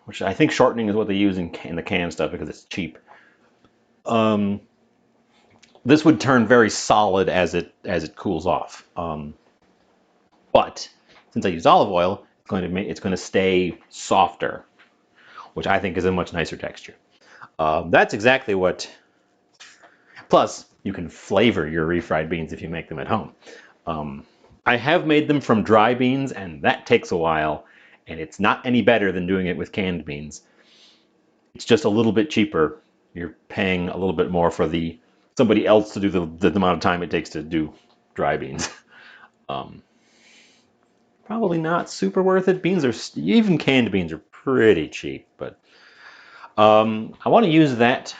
S1: which I think shortening is what they use in the canned stuff because it's cheap. This would turn very solid as it cools off. But since I used olive oil, it's going to stay softer, which I think is a much nicer texture. That's exactly what. Plus, you can flavor your refried beans if you make them at home. I have made them from dry beans, and that takes a while, and it's not any better than doing it with canned beans. It's just a little bit cheaper. You're paying a little bit more for somebody else to do the amount of time it takes to do dry beans. Probably not super worth it. Even canned beans are pretty cheap, but I want to use that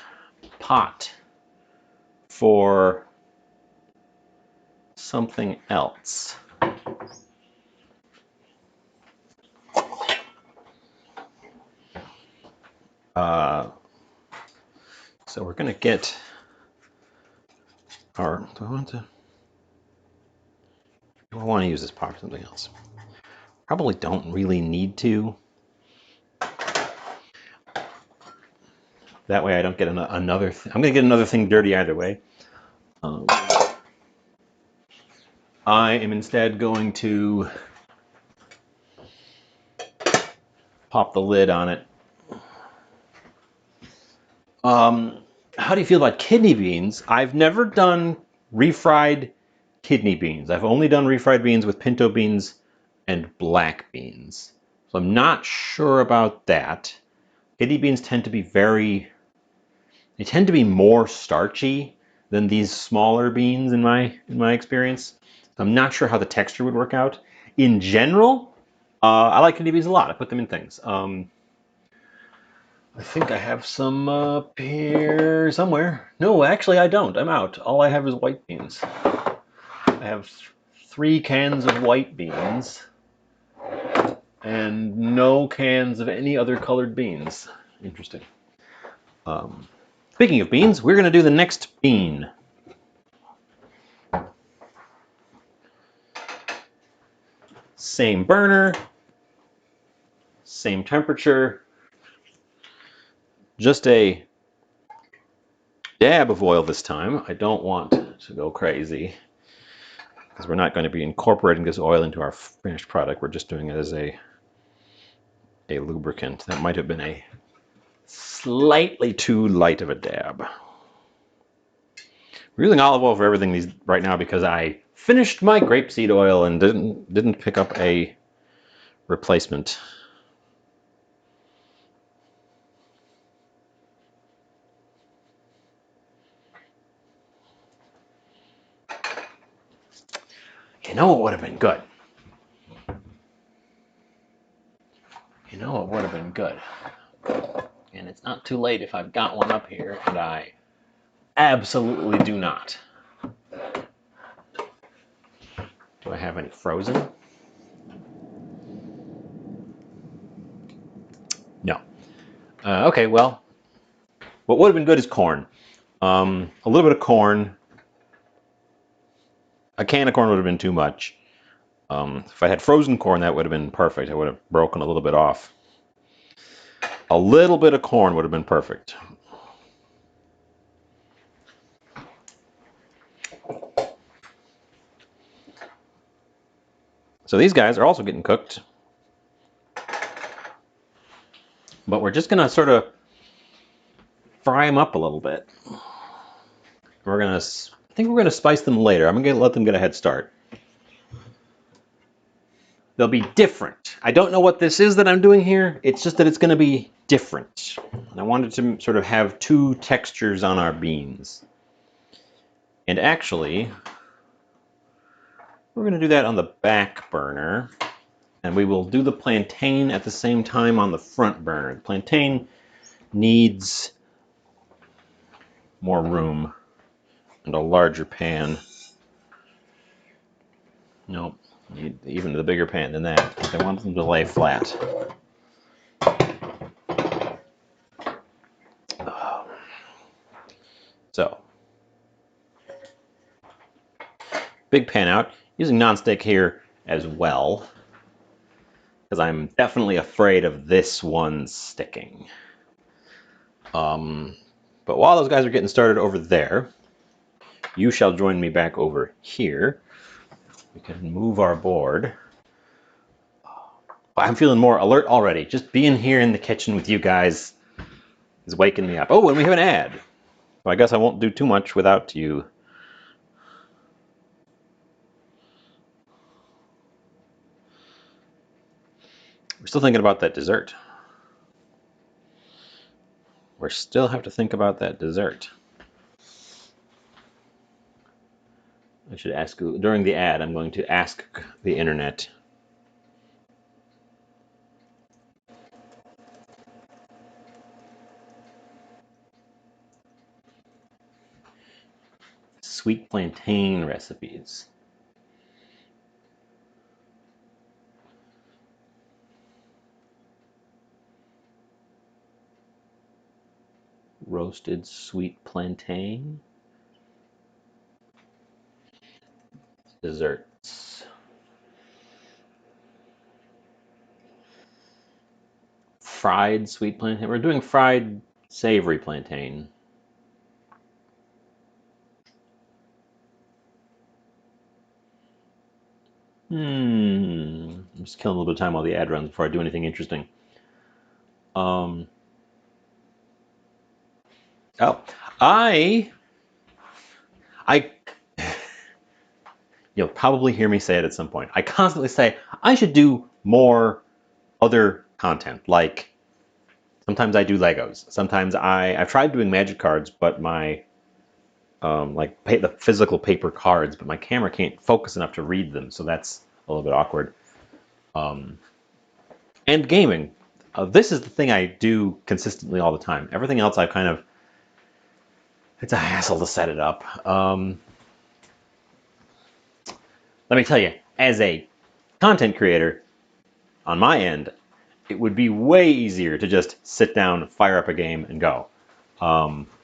S1: pot for something else. So we're gonna get our. Do I want to use this pot for something else? Probably don't really need to. That way I don't get another. I'm gonna get another thing dirty either way. I am instead going to pop the lid on it. How do you feel about kidney beans? I've never done refried kidney beans. I've only done refried beans with pinto beans and black beans. So I'm not sure about that. Kidney beans tend to be more starchy than these smaller beans in my experience. I'm not sure how the texture would work out. In general, I like kidney beans a lot. I put them in things. I think I have some up here somewhere. No, actually I don't. I'm out. All I have is white beans. I have 3 cans of white beans and no cans of any other colored beans. Interesting. Speaking of beans, we're going to do the next bean. Same burner, same temperature, just a dab of oil this time. I don't want to go crazy because we're not going to be incorporating this oil into our finished product. We're just doing it as a lubricant. That might have been a slightly too light of a dab. We're using olive oil for everything right now because I finished my grapeseed oil and didn't pick up a replacement. You know what would have been good? You know what would have been good? And it's not too late if I've got one up here, and I absolutely do not. Do I have any frozen? No. Okay, well, what would have been good is corn. A little bit of corn. A can of corn would have been too much. If I had frozen corn, that would have been perfect. I would have broken a little bit off. A little bit of corn would have been perfect. So these guys are also getting cooked. But we're just going to sort of fry them up a little bit. I think we're going to spice them later. I'm going to let them get a head start. They'll be different. I don't know what this is that I'm doing here. It's just that it's going to be different. And I wanted to sort of have 2 textures on our beans. And actually, we're going to do that on the back burner. And we will do the plantain at the same time on the front burner. The plantain needs more room and a larger pan. Nope. Even the bigger pan than that. I want them to lay flat. So, big pan out. Using nonstick here as well, because I'm definitely afraid of this one sticking. But while those guys are getting started over there, you shall join me back over here. We can move our board. I'm feeling more alert already. Just being here in the kitchen with you guys is waking me up. Oh, and we have an ad. Well, I guess I won't do too much without you. We're still thinking about that dessert. We still have to think about that dessert. I should ask, during the ad, I'm going to ask the internet. Sweet plantain recipes. Roasted sweet plantain. Desserts. Fried sweet plantain. We're doing fried savory plantain. I'm just killing a little bit of time while the ad runs before I do anything interesting. Oh, I, you'll probably hear me say it at some point. I constantly say I should do more other content. Like sometimes I do Legos. Sometimes I've tried doing magic cards, but my the physical paper cards, but my camera can't focus enough to read them, so that's a little bit awkward. And gaming. This is the thing I do consistently all the time. Everything else I've kind of, it's a hassle to set it up. Let me tell you, as a content creator, on my end, it would be way easier to just sit down, fire up a game, and go.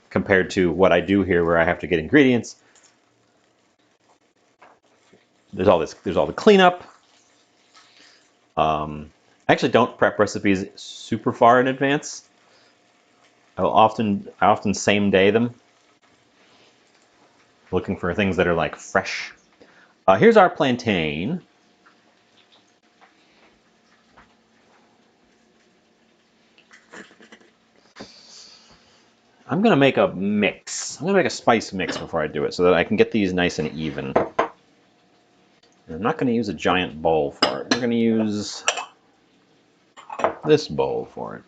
S1: Compared to what I do here, where I have to get ingredients. There's all the cleanup. I actually don't prep recipes super far in advance. I often same day them, looking for things that are like fresh. Here's our plantain. I'm gonna make a mix. I'm gonna make a spice mix before I do it so that I can get these nice and even. And I'm not gonna use a giant bowl for it. We're gonna use this bowl for it.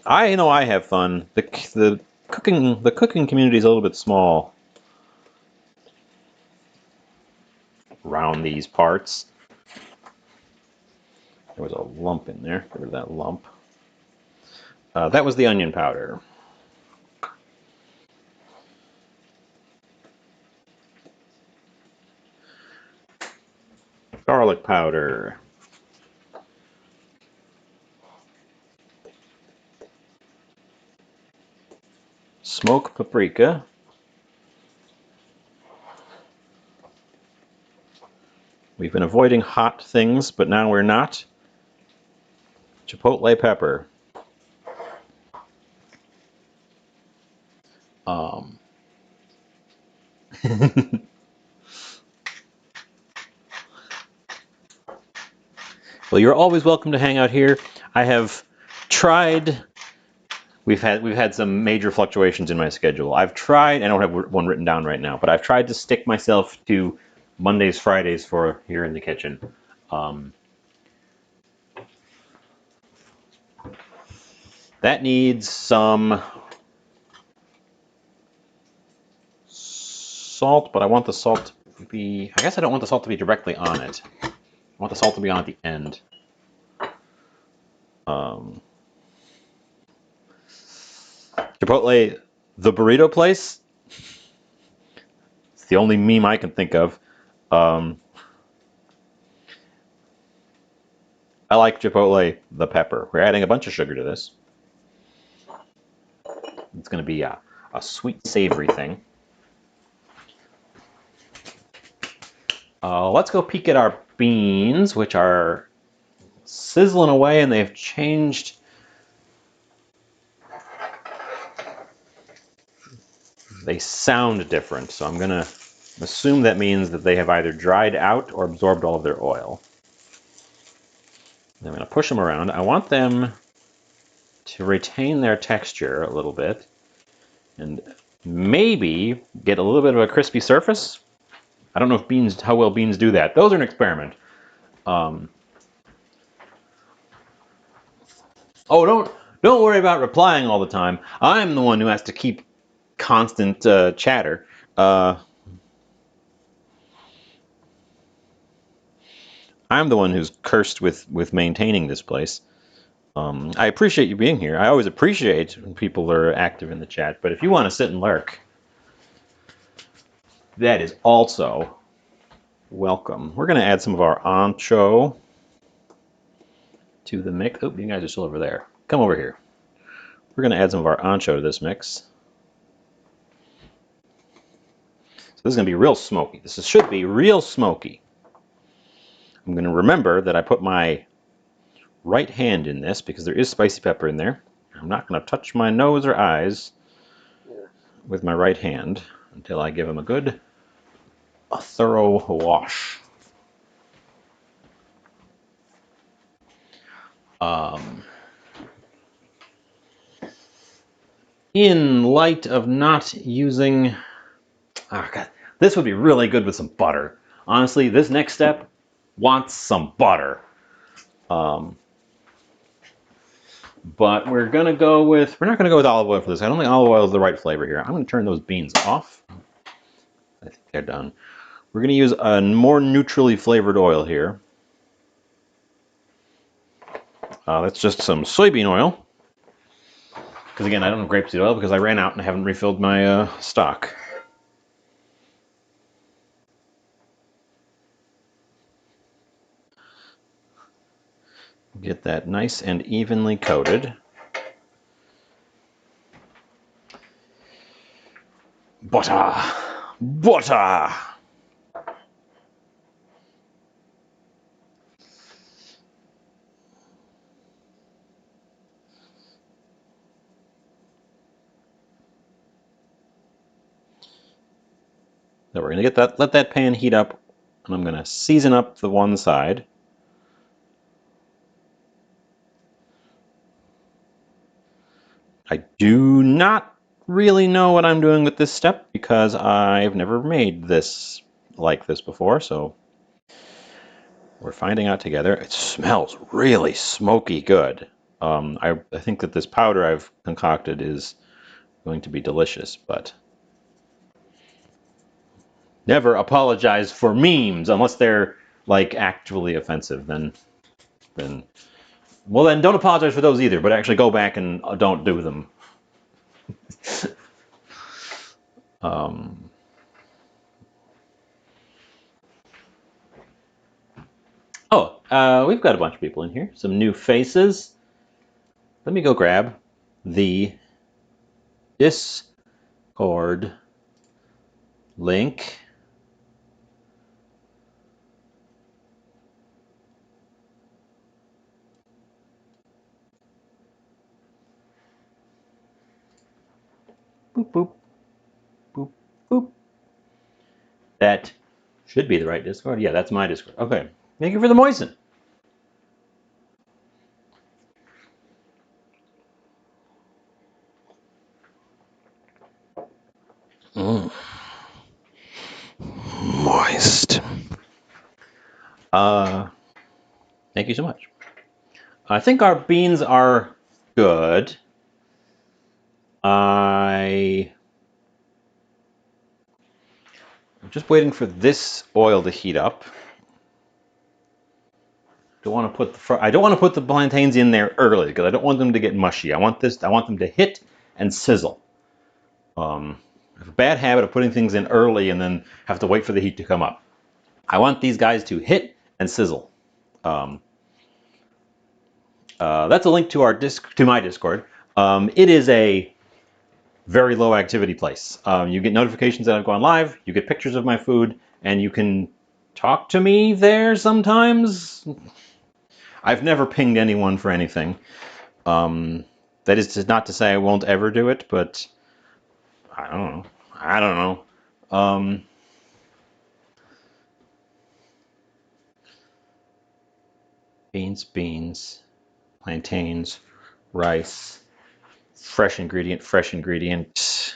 S1: I know I have fun. The cooking community is a little bit small around these parts. There was a lump in there. Get rid of that lump. That was the onion powder. Garlic powder. Smoked paprika. We've been avoiding hot things, but now we're not. Chipotle pepper. Well, you're always welcome to hang out here. I have tried. We've had some major fluctuations in my schedule. I've tried. I don't have one written down right now, but I've tried to stick myself to Mondays, Fridays for here in the kitchen. That needs some salt, but I want the salt to be. I guess I don't want the salt to be directly on it. I want the salt to be on at the end. Chipotle, the burrito place. It's the only meme I can think of. I like Chipotle, the pepper. We're adding a bunch of sugar to this. It's going to be a sweet, savory thing. Let's go peek at our beans, which are sizzling away, and they've changed. they sound different. So I'm going to assume that means that they have either dried out or absorbed all of their oil. I'm going to push them around. I want them to retain their texture a little bit and maybe get a little bit of a crispy surface. I don't know if beans, how well beans do that. Those are an experiment. Oh, don't worry about replying all the time. I'm the one who has to keep constant chatter. I'm the one who's cursed with maintaining this place. I appreciate you being here. I always appreciate when people are active in the chat, but if you want to sit and lurk, that is also welcome. We're going to add some of our ancho to the mix. Oh, you guys are still over there. Come over here. We're going to add some of our ancho to this mix. So this is going to be real smoky. This should be real smoky. I'm going to remember that I put my right hand in this because there is spicy pepper in there. I'm not going to touch my nose or eyes with my right hand until I give them a thorough wash. In light of not using, oh God, this would be really good with some butter. Honestly, this next step wants some butter. But we're not gonna go with olive oil for this. I don't think olive oil is the right flavor here. I'm gonna turn those beans off. I think they're done. We're gonna use a more neutrally flavored oil here. That's just some soybean oil. Because again, I don't have grapeseed oil because I ran out and I haven't refilled my stock. Get that nice and evenly coated. Butter! Butter! So we're gonna let that pan heat up, and I'm gonna season up the one side. I do not really know what I'm doing with this step because I've never made this like this before, so we're finding out together. It smells really smoky good. I think that this powder I've concocted is going to be delicious, but never apologize for memes unless they're like actually offensive. Then don't apologize for those either. But actually go back and don't do them. We've got a bunch of people in here. Some new faces. Let me go grab the Discord link. Boop, boop, boop, boop. That should be the right Discord. Yeah, that's my Discord. Okay. Thank you for the moisten. Moist. Thank you so much. I think our beans are good. I'm just waiting for this oil to heat up. I don't want to put the plantains in there early because I don't want them to get mushy. I want them to hit and sizzle. I have a bad habit of putting things in early and then have to wait for the heat to come up. I want these guys to hit and sizzle. That's a link to my Discord. It is a very low activity place. You get notifications that I've gone live, you get pictures of my food, and you can talk to me there sometimes. I've never pinged anyone for anything. That is not to say I won't ever do it, but I don't know. I don't know. Beans, plantains, rice, fresh ingredient, fresh ingredient.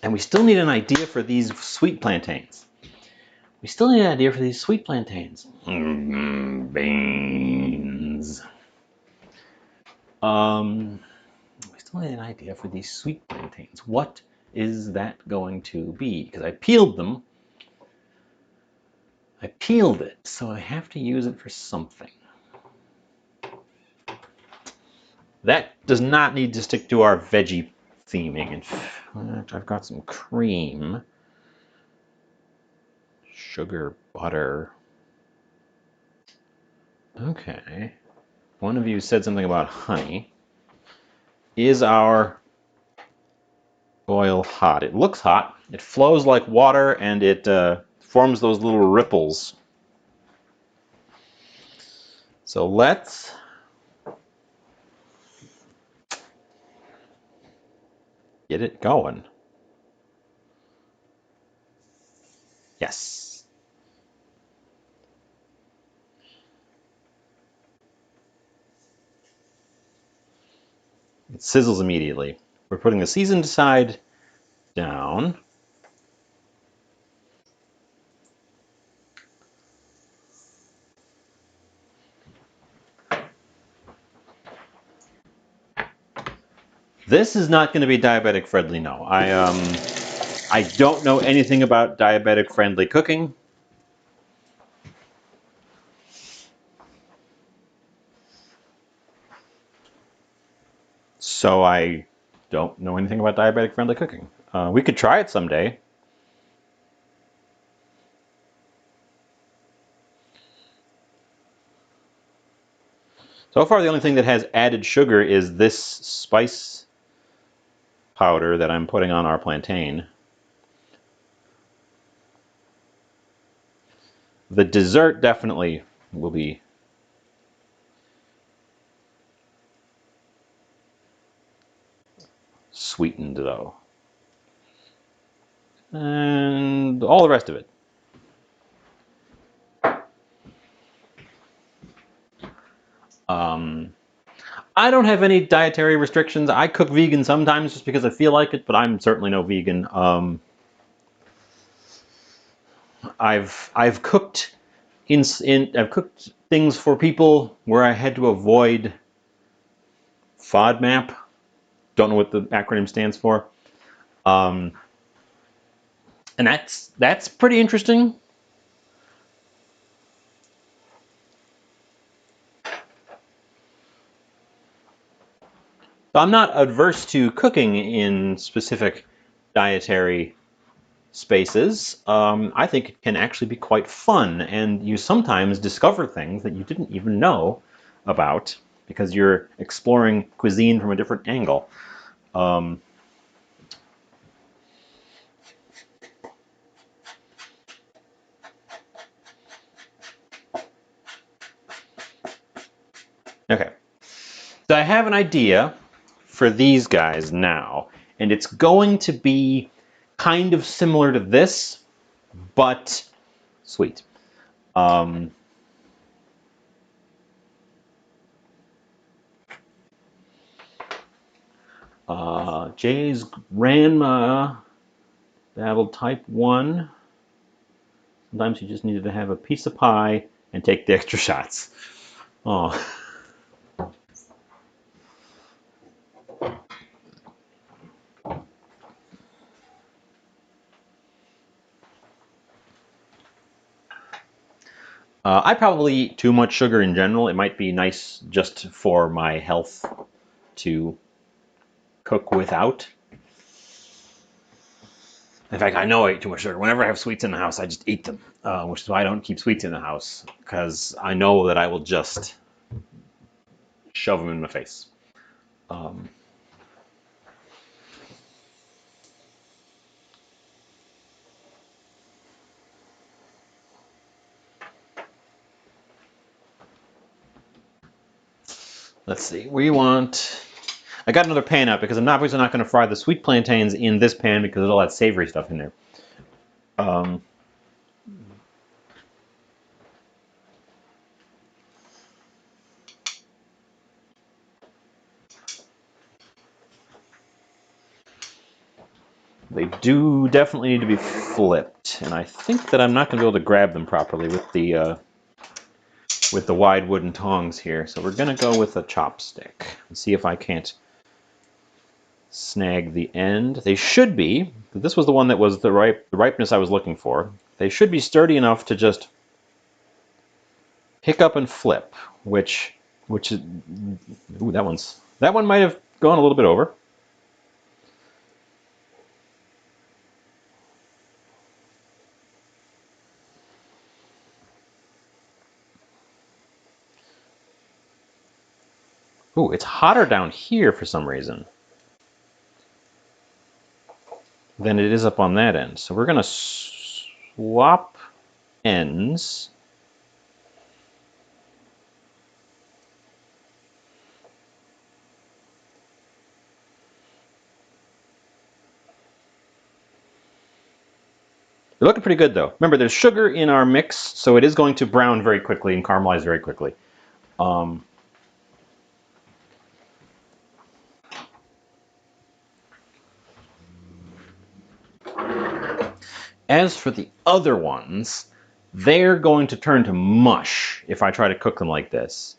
S1: And we still need an idea for these sweet plantains. We still need an idea for these sweet plantains. Beans. We still need an idea for these sweet plantains. What is that going to be? Because I peeled them. I peeled it, so I have to use it for something. That does not need to stick to our veggie theming. In fact, I've got some cream, sugar, butter. Okay. One of you said something about honey. Is our oil hot? It looks hot. It flows like water, and it forms those little ripples. So let's get it going. Yes. It sizzles immediately. We're putting the seasoned side down. This is not going to be diabetic friendly, no. I don't know anything about diabetic friendly cooking. So I don't know anything about diabetic friendly cooking. We could try it someday. So far, the only thing that has added sugar is this spice powder that I'm putting on our plantain. The dessert definitely will be sweetened, though. And all the rest of it. I don't have any dietary restrictions. I cook vegan sometimes just because I feel like it, but I'm certainly no vegan. I've cooked I've cooked things for people where I had to avoid FODMAP. Don't know what the acronym stands for. And that's pretty interesting. So I'm not adverse to cooking in specific dietary spaces. I think it can actually be quite fun, and you sometimes discover things that you didn't even know about because you're exploring cuisine from a different angle. Okay, so I have an idea for these guys now, and it's going to be kind of similar to this, but sweet. Jay's grandma battled type 1. Sometimes you just needed to have a piece of pie and take the extra shots. Oh. I probably eat too much sugar in general. It might be nice just for my health to cook without. In fact, I know I eat too much sugar. Whenever I have sweets in the house, I just eat them, which is why I don't keep sweets in the house, because I know that I will just shove them in my face. Let's see. We want. I got another pan out because I'm obviously not going to fry the sweet plantains in this pan because there's all that savory stuff in there. Um, They do definitely need to be flipped, and I think that I'm not going to be able to grab them properly with the wide wooden tongs here. So we're going to go with a chopstick and see if I can't snag the end. They should be. This was the one that was the ripeness I was looking for. They should be sturdy enough to just pick up and flip, which is ooh, that one might have gone a little bit over. Ooh, it's hotter down here for some reason than it is up on that end. So we're going to swap ends. They're looking pretty good though. Remember, there's sugar in our mix, so it is going to brown very quickly and caramelize very quickly. As for the other ones, they're going to turn to mush if I try to cook them like this.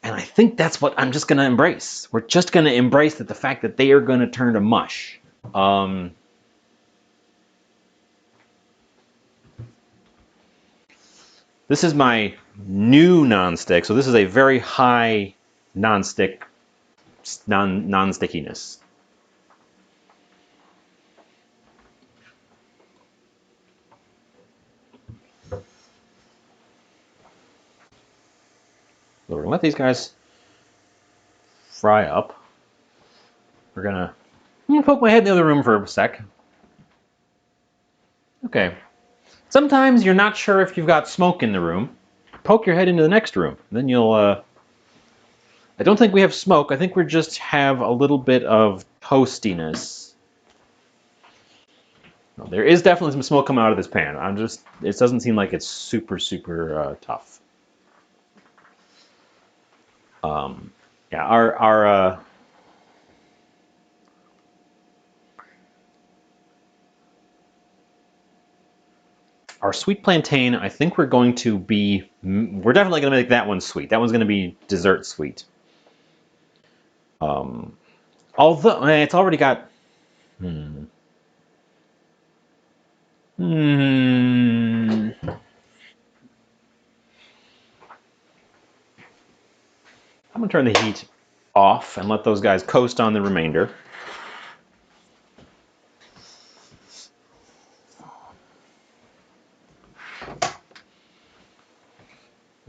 S1: And I think that's what I'm just going to embrace. We're just going to embrace the fact that they are going to turn to mush. This is my new nonstick, so this is a very high non-stickiness. So we're gonna let these guys fry up. I'm gonna poke my head in the other room for a sec. Okay. Sometimes you're not sure if you've got smoke in the room. Poke your head into the next room. Then you'll, I don't think we have smoke. I think we just have a little bit of toastiness. No, there is definitely some smoke coming out of this pan. It doesn't seem like it's super, super tough. Yeah, our sweet plantain, I think we're definitely going to make that one sweet. That one's going to be dessert sweet. Although it's already got. I'm going to turn the heat off and let those guys coast on the remainder.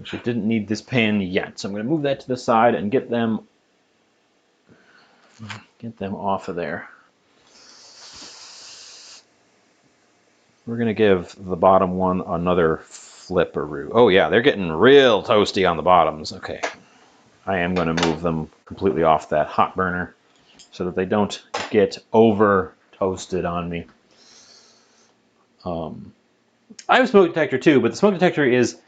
S1: Actually, didn't need this pan yet, so I'm going to move that to the side and get them off of there. We're going to give the bottom one another flipperoo. Oh yeah, they're getting real toasty on the bottoms. Okay, I am going to move them completely off that hot burner so that they don't get over toasted on me. I have a smoke detector too, but the smoke detector is,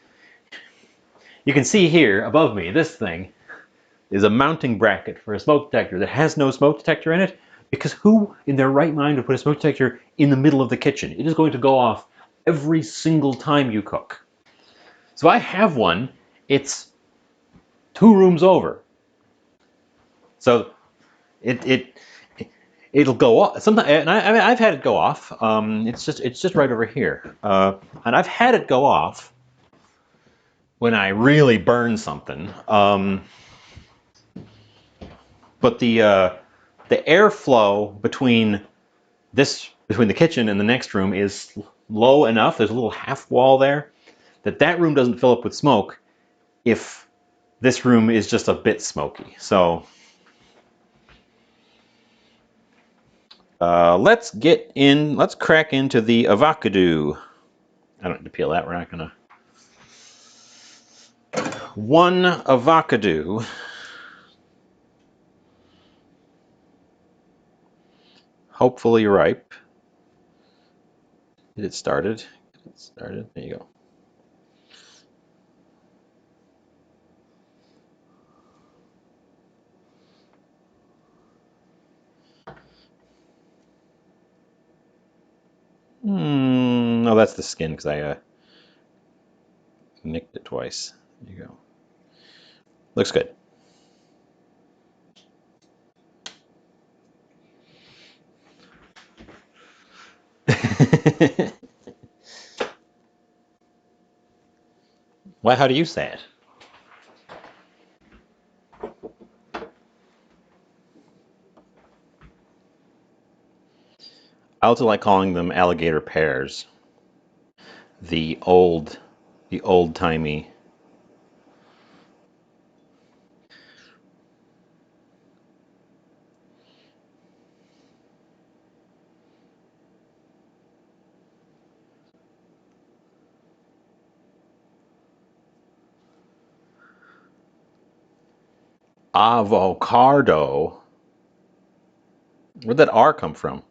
S1: you can see here above me, this thing is a mounting bracket for a smoke detector that has no smoke detector in it, because who in their right mind would put a smoke detector in the middle of the kitchen? It is going to go off every single time you cook. So I have one. It's 2 rooms over. So it'll go off sometimes, and I've had it go off. It's just right over here, and I've had it go off when I really burn something. But the airflow between the kitchen and the next room is low enough. There's a little half wall there that room doesn't fill up with smoke if this room is just a bit smoky. So let's crack into the avocado. I don't need to peel that. We're not gonna One avocado. Hopefully ripe. Get it started. Get it started. There you go. Oh, that's the skin because I nicked it twice. There you go. Looks good. Why? How do you say it? I also like calling them alligator pears. The old, the old-timey. Avocado. Where'd that R come from?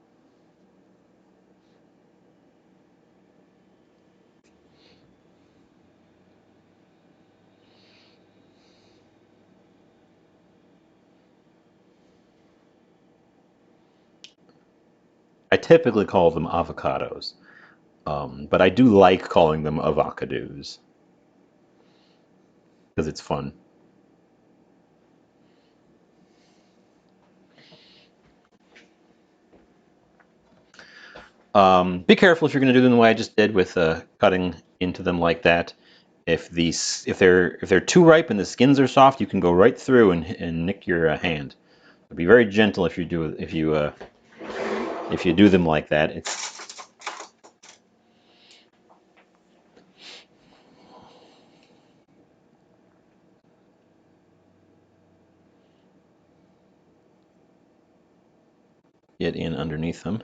S1: I typically call them avocados, but I do like calling them avocados because it's fun. Be careful if you're going to do them the way I just did with cutting into them like that. If they're too ripe and the skins are soft, you can go right through and nick your hand. Be very gentle if you do them like that. It's get in underneath them.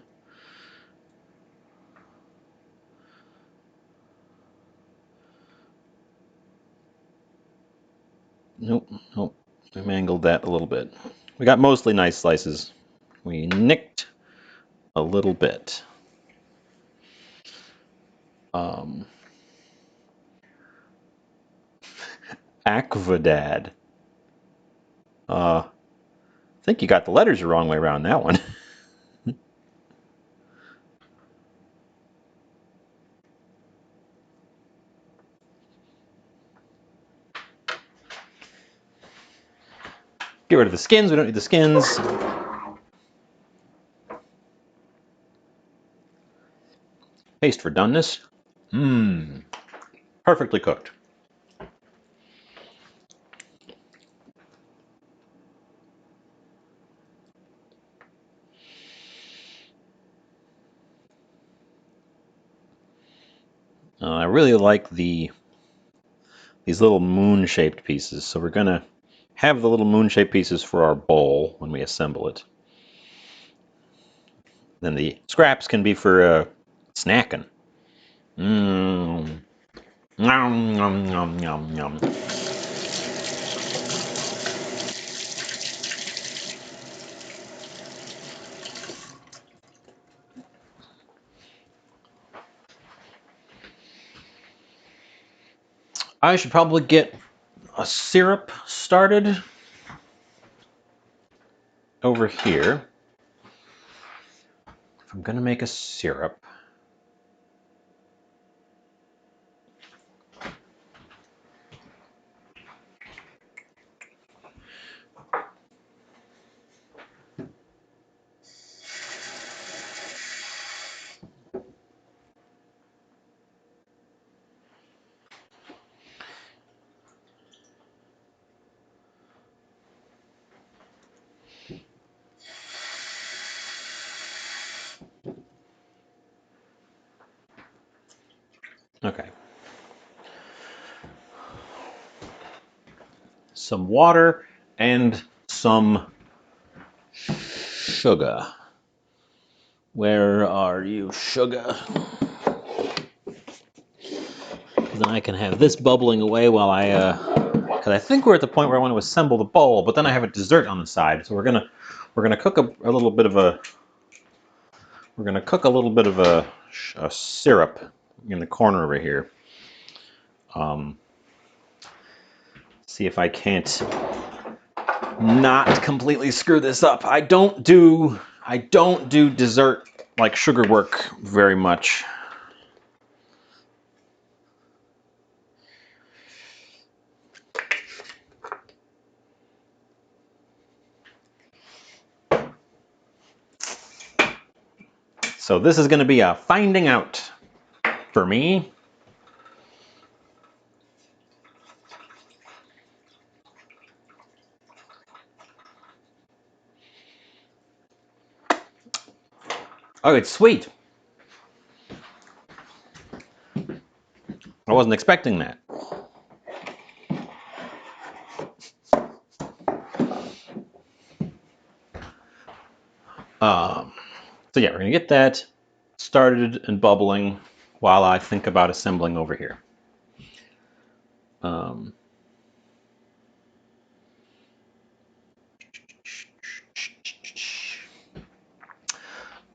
S1: Nope, nope. We mangled that a little bit. We got mostly nice slices. We nicked a little bit. Um, Aquadad. I think you got the letters the wrong way around that one. Get rid of the skins. We don't need the skins. Paste for doneness. Mmm. Perfectly cooked. I really like these little moon-shaped pieces. So we're going to have the little moon-shaped pieces for our bowl when we assemble it. Then the scraps can be for snacking. Mmm. Nom, nom, nom, nom, nom. I should probably get a syrup started over here. If I'm going to make a syrup, okay. Some water and some sugar. Where are you, sugar? Then I can have this bubbling away while I because I think we're at the point where I want to assemble the bowl, but then I have a dessert on the side, so we're gonna cook a little bit of a a syrup in the corner over here. See if I can't not completely screw this up. I don't do dessert like sugar work very much. So this is going to be a finding out for me. Oh, it's sweet. I wasn't expecting that. So yeah, we're going to get that started and bubbling while I think about assembling over here.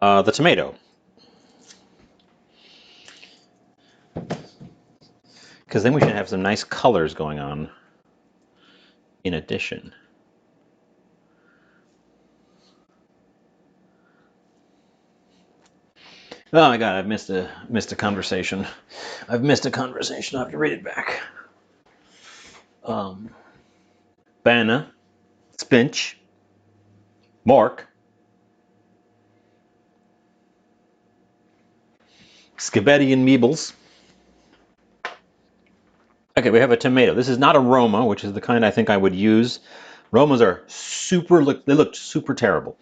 S1: The tomato. Because then we should have some nice colors going on in addition. Oh my god, I've missed a conversation. I've missed a conversation. I have to read it back. Banna, Spinch, Mark, Scabetti and Meebles. Okay, we have a tomato. This is not a Roma, which is the kind I think I would use. Romas are they look super terrible.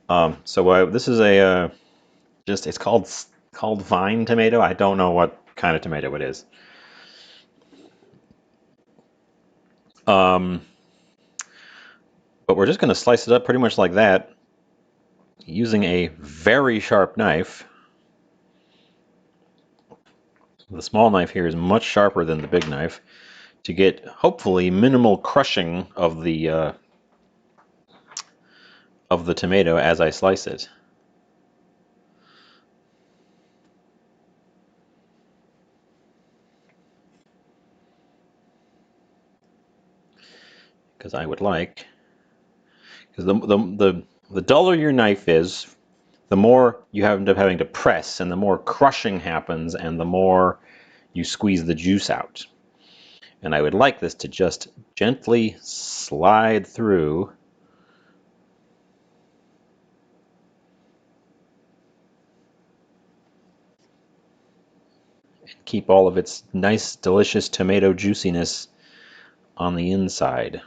S1: This is a it's called vine tomato. I don't know what kind of tomato it is. But we're just going to slice it up pretty much like that, using a very sharp knife. The small knife here is much sharper than the big knife to get hopefully minimal crushing of the tomato as I slice it. Because I would like, because the duller your knife is, the more you end up having to press, and the more crushing happens, and the more you squeeze the juice out. And I would like this to just gently slide through. And keep all of its nice, delicious tomato juiciness on the inside.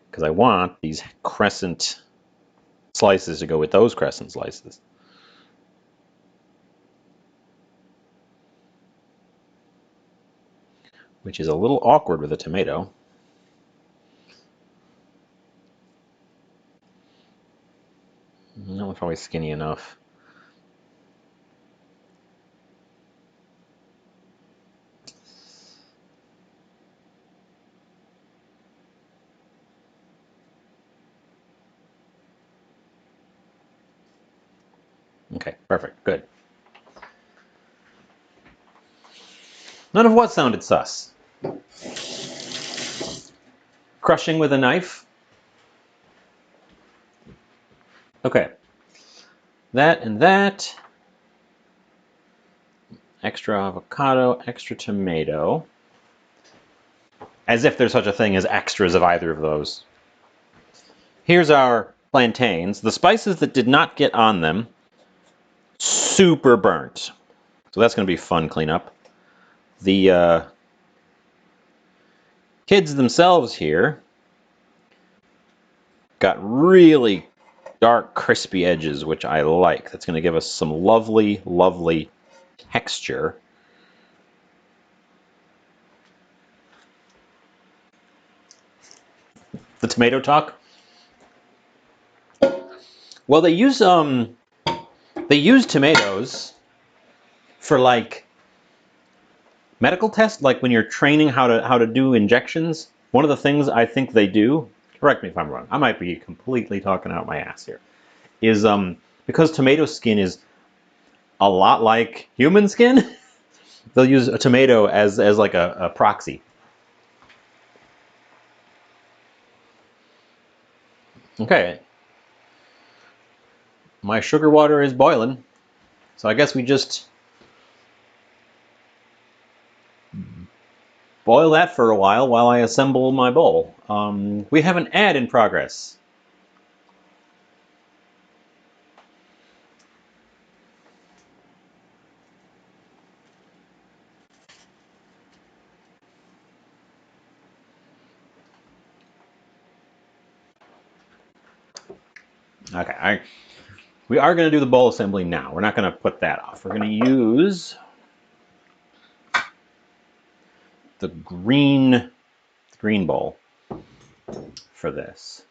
S1: Because I want these crescent slices to go with those crescent slices. Which is a little awkward with a tomato. No, it's probably skinny enough. Okay, perfect, good. None of what sounded sus? Crushing with a knife? Okay. That and that. Extra avocado, extra tomato. As if there's such a thing as extras of either of those. Here's our plantains. The spices that did not get on them, super burnt. So that's going to be fun cleanup. The kids themselves here got really dark, crispy edges, which I like. That's going to give us some lovely, lovely texture. The tomato talk? Well, they use tomatoes for like medical test, like when you're training how to do injections, one of the things I think they do, correct me if I'm wrong, I might be completely talking out my ass here, is because tomato skin is a lot like human skin, they'll use a tomato as like a proxy. Okay, my sugar water is boiling, so I guess we just boil that for a while I assemble my bowl. We have an ad in progress. Okay, we are going to do the bowl assembly now. We're not going to put that off. We're going to use the green bowl for this.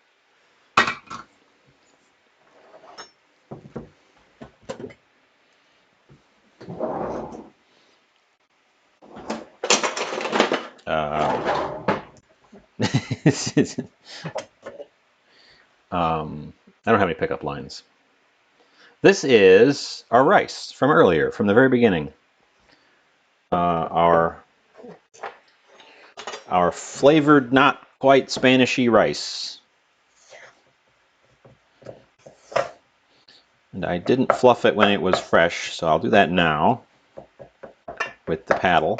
S1: I don't have any pickup lines. This is our rice from earlier, from the very beginning. Our flavored, not quite Spanishy rice. And I didn't fluff it when it was fresh, so I'll do that now with the paddle.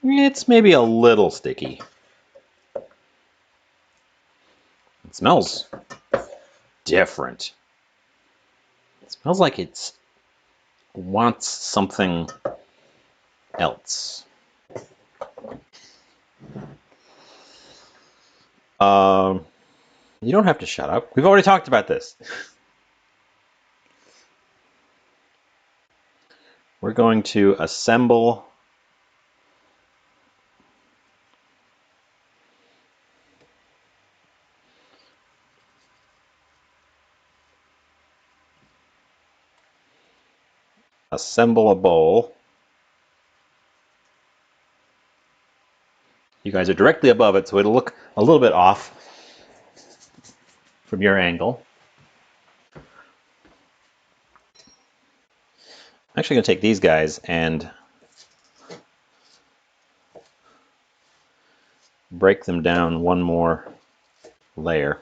S1: It's maybe a little sticky. It smells different. It smells like it wants something else. You don't have to shut up. We've already talked about this. We're going to assemble a bowl. You guys are directly above it, so it'll look a little bit off from your angle. I'm actually going to take these guys and break them down one more layer.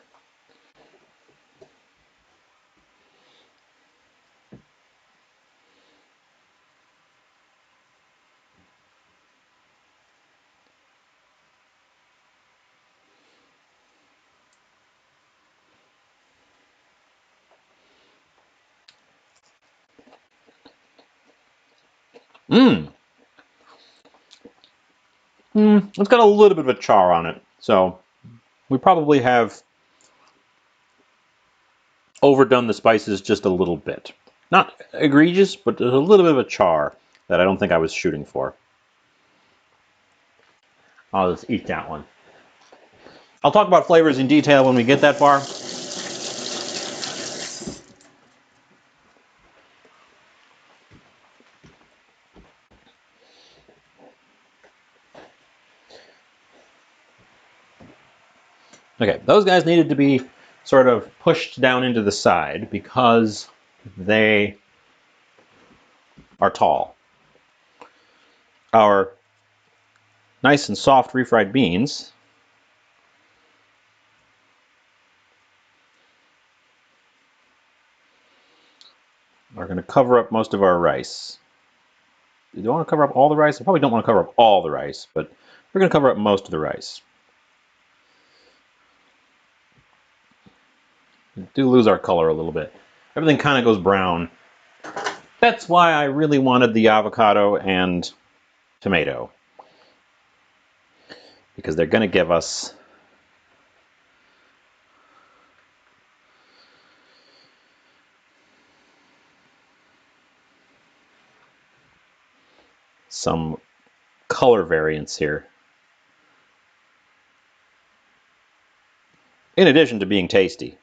S1: It's got a little bit of a char on it, so we probably have overdone the spices just a little bit. Not egregious, but there's a little bit of a char that I don't think I was shooting for. I'll just eat that one. I'll talk about flavors in detail when we get that far. Okay, those guys needed to be sort of pushed down into the side because they are tall. Our nice and soft refried beans are going to cover up most of our rice. Do you want to cover up all the rice? I probably don't want to cover up all the rice, but we're going to cover up most of the rice. We do lose our color a little bit. Everything kind of goes brown. That's why I really wanted the avocado and tomato, because they're going to give us some color variance here. In addition to being tasty.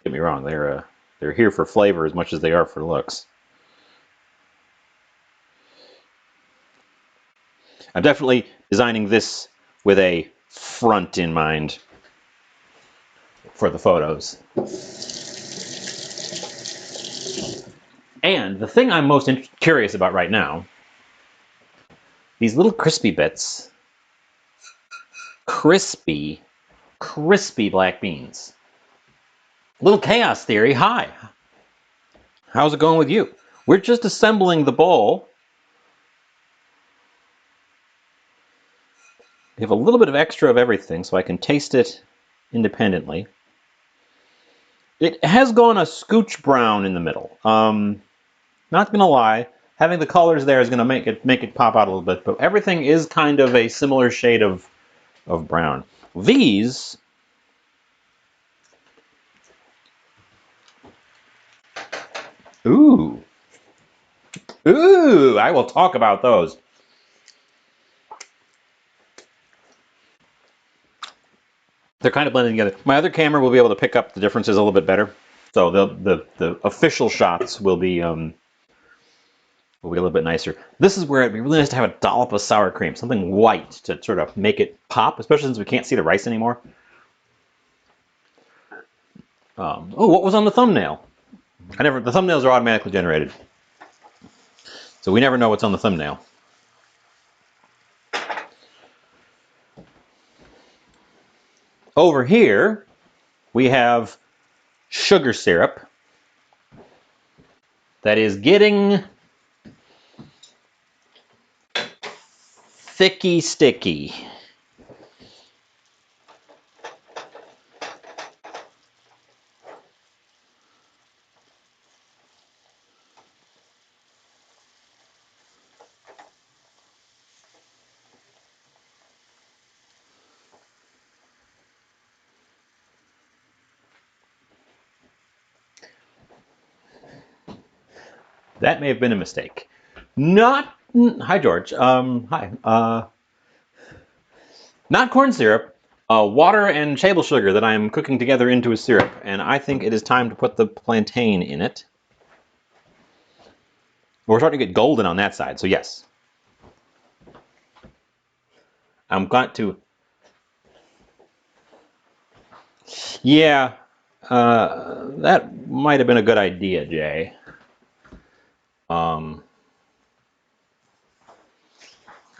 S1: get me wrong, they're here for flavor as much as they are for looks. I'm definitely designing this with a front in mind for the photos. And the thing I'm most curious about right now, these little crispy bits, crispy black beans. Little chaos theory, hi. How's it going with you? We're just assembling the bowl. We have a little bit of extra of everything, so I can taste it independently. It has gone a scooch brown in the middle. Not gonna lie, having the colors there is gonna make it pop out a little bit, but everything is kind of a similar shade of brown. These ooh. Ooh, I will talk about those. They're kind of blending together. My other camera will be able to pick up the differences a little bit better. So the official shots will be a little bit nicer. This is where it'd be really nice to have a dollop of sour cream, something white to sort of make it pop, especially since we can't see the rice anymore. Oh, what was on the thumbnail? The thumbnails are automatically generated. So we never know what's on the thumbnail. Over here, we have sugar syrup that is getting thicky sticky. That may have been a mistake. Not hi George. Hi. Not corn syrup. Water and table sugar that I am cooking together into a syrup, and I think it is time to put the plantain in it. We're starting to get golden on that side, so yes. I'm going to. Yeah, that might have been a good idea, Jay.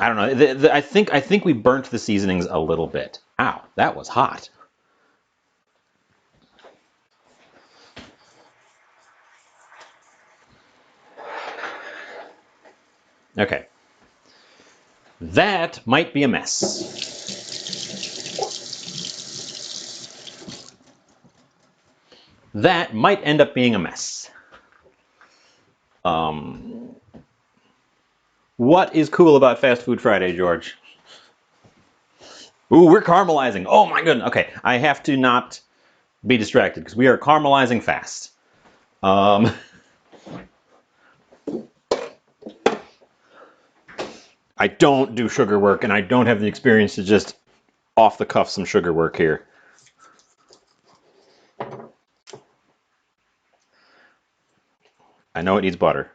S1: I don't know. I think we burnt the seasonings a little bit. Ow, that was hot. Okay. That might be a mess. That might end up being a mess. What is cool about Fast Food Friday, George? Ooh, we're caramelizing. Oh my goodness. Okay, I have to not be distracted because we are caramelizing fast. I don't do sugar work, and I don't have the experience to just off the cuff some sugar work here. I know it needs butter.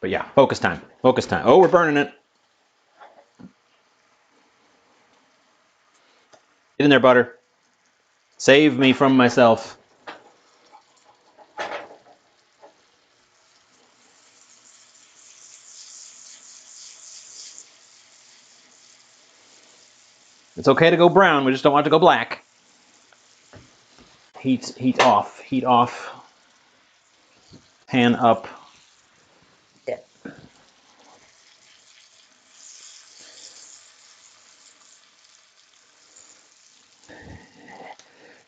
S1: But yeah, focus time. Focus time. Oh, we're burning it. Get in there, butter. Save me from myself. It's okay to go brown, we just don't want it to go black. Heat off, heat off. Pan up.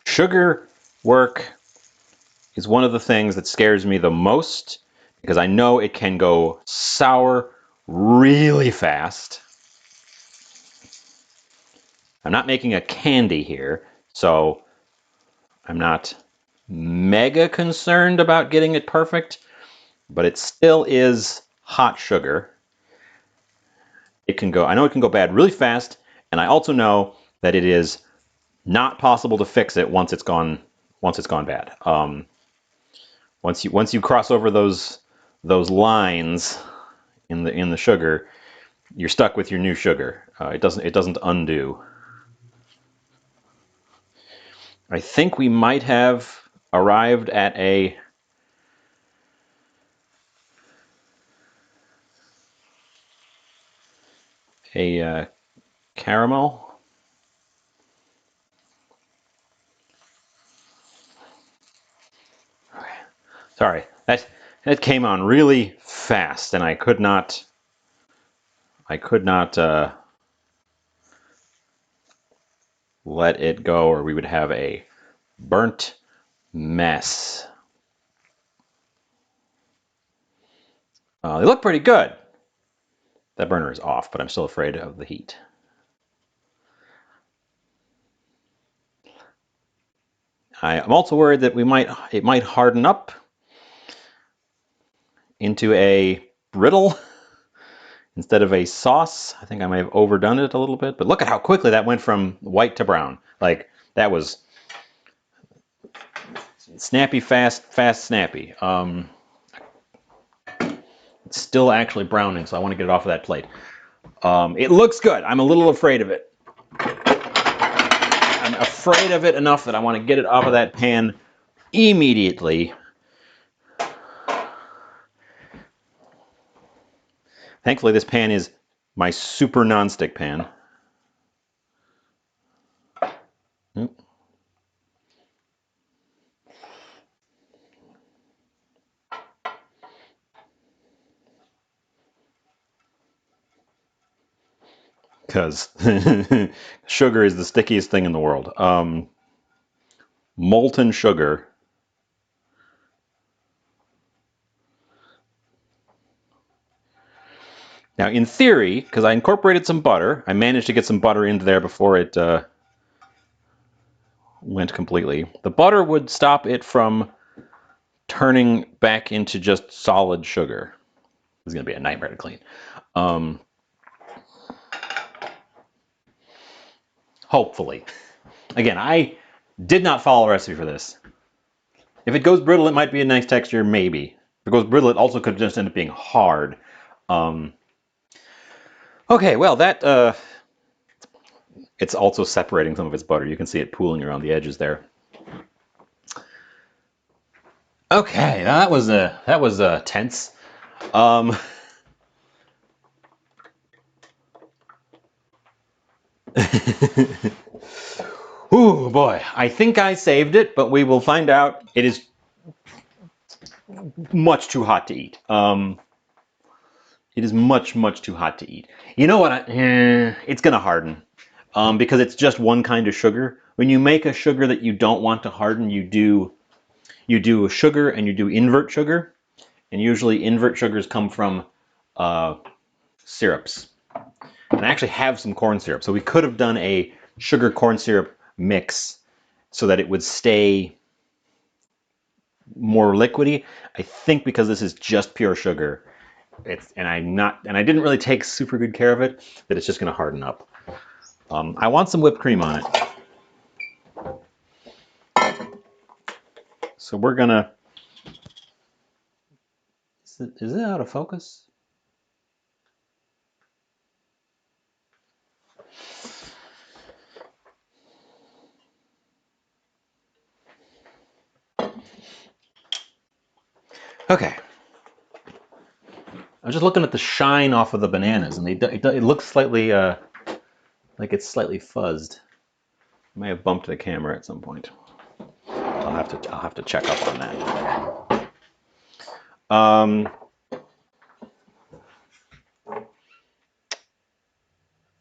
S1: Sugar work is one of the things that scares me the most because I know it can go sour really fast. I'm not making a candy here, so I'm not mega concerned about getting it perfect, but it still is hot sugar. I know it can go bad really fast, and I also know that it is Not possible to fix it once it's gone bad. Once you cross over those lines in the sugar, you're stuck with your new sugar. It doesn't undo. I think we might have arrived at a caramel. Sorry, that came on really fast, and I could not let it go, or we would have a burnt mess. They look pretty good. That burner is off, but I'm still afraid of the heat. I'm also worried that it might harden up into a brittle instead of a sauce. I think I may have overdone it a little bit, but look at how quickly that went from white to brown. Like, that was snappy, fast, fast, snappy. It's still actually browning, so I want to get it off of that plate. It looks good. I'm a little afraid of it. I'm afraid of it enough that I want to get it off of that pan immediately. Thankfully, this pan is my super nonstick pan. Because sugar is the stickiest thing in the world. Molten sugar. Now, in theory, because I incorporated some butter, I managed to get some butter into there before it went completely. The butter would stop it from turning back into just solid sugar. It's going to be a nightmare to clean. Hopefully. Again, I did not follow a recipe for this. If it goes brittle, it might be a nice texture, maybe. If it goes brittle, it also could just end up being hard. Okay, well, it's also separating some of its butter. You can see it pooling around the edges there. Okay, that was tense. Ooh, boy, I think I saved it, but we will find out. It is much too hot to eat. It is much, much too hot to eat. You know what? It's gonna harden, because it's just one kind of sugar. When you make a sugar that you don't want to harden, you do a sugar and you do invert sugar, and usually invert sugars come from syrups. And I actually have some corn syrup, so we could have done a sugar corn syrup mix so that it would stay more liquidy. I think because this is just pure sugar, and I didn't really take super good care of it, that it's just going to harden up. I want some whipped cream on it, so we're gonna. Is it out of focus? Okay. I was just looking at the shine off of the bananas, and it looks slightly like it's slightly fuzzed. I may have bumped the camera at some point. I'll have to check up on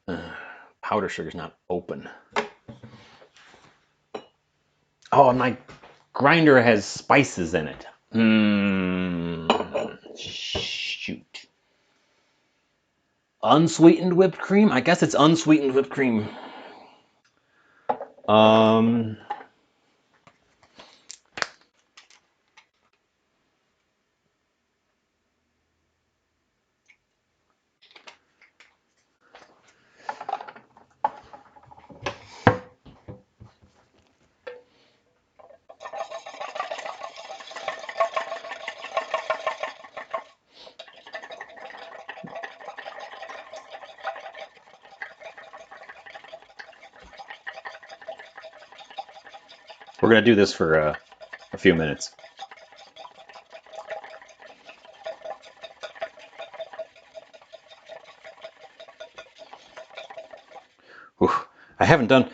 S1: that. Powder sugar's not open. Oh, and my grinder has spices in it. Shoot. Unsweetened whipped cream? I guess it's unsweetened whipped cream. We're going to do this for a few minutes. Whew. I haven't done...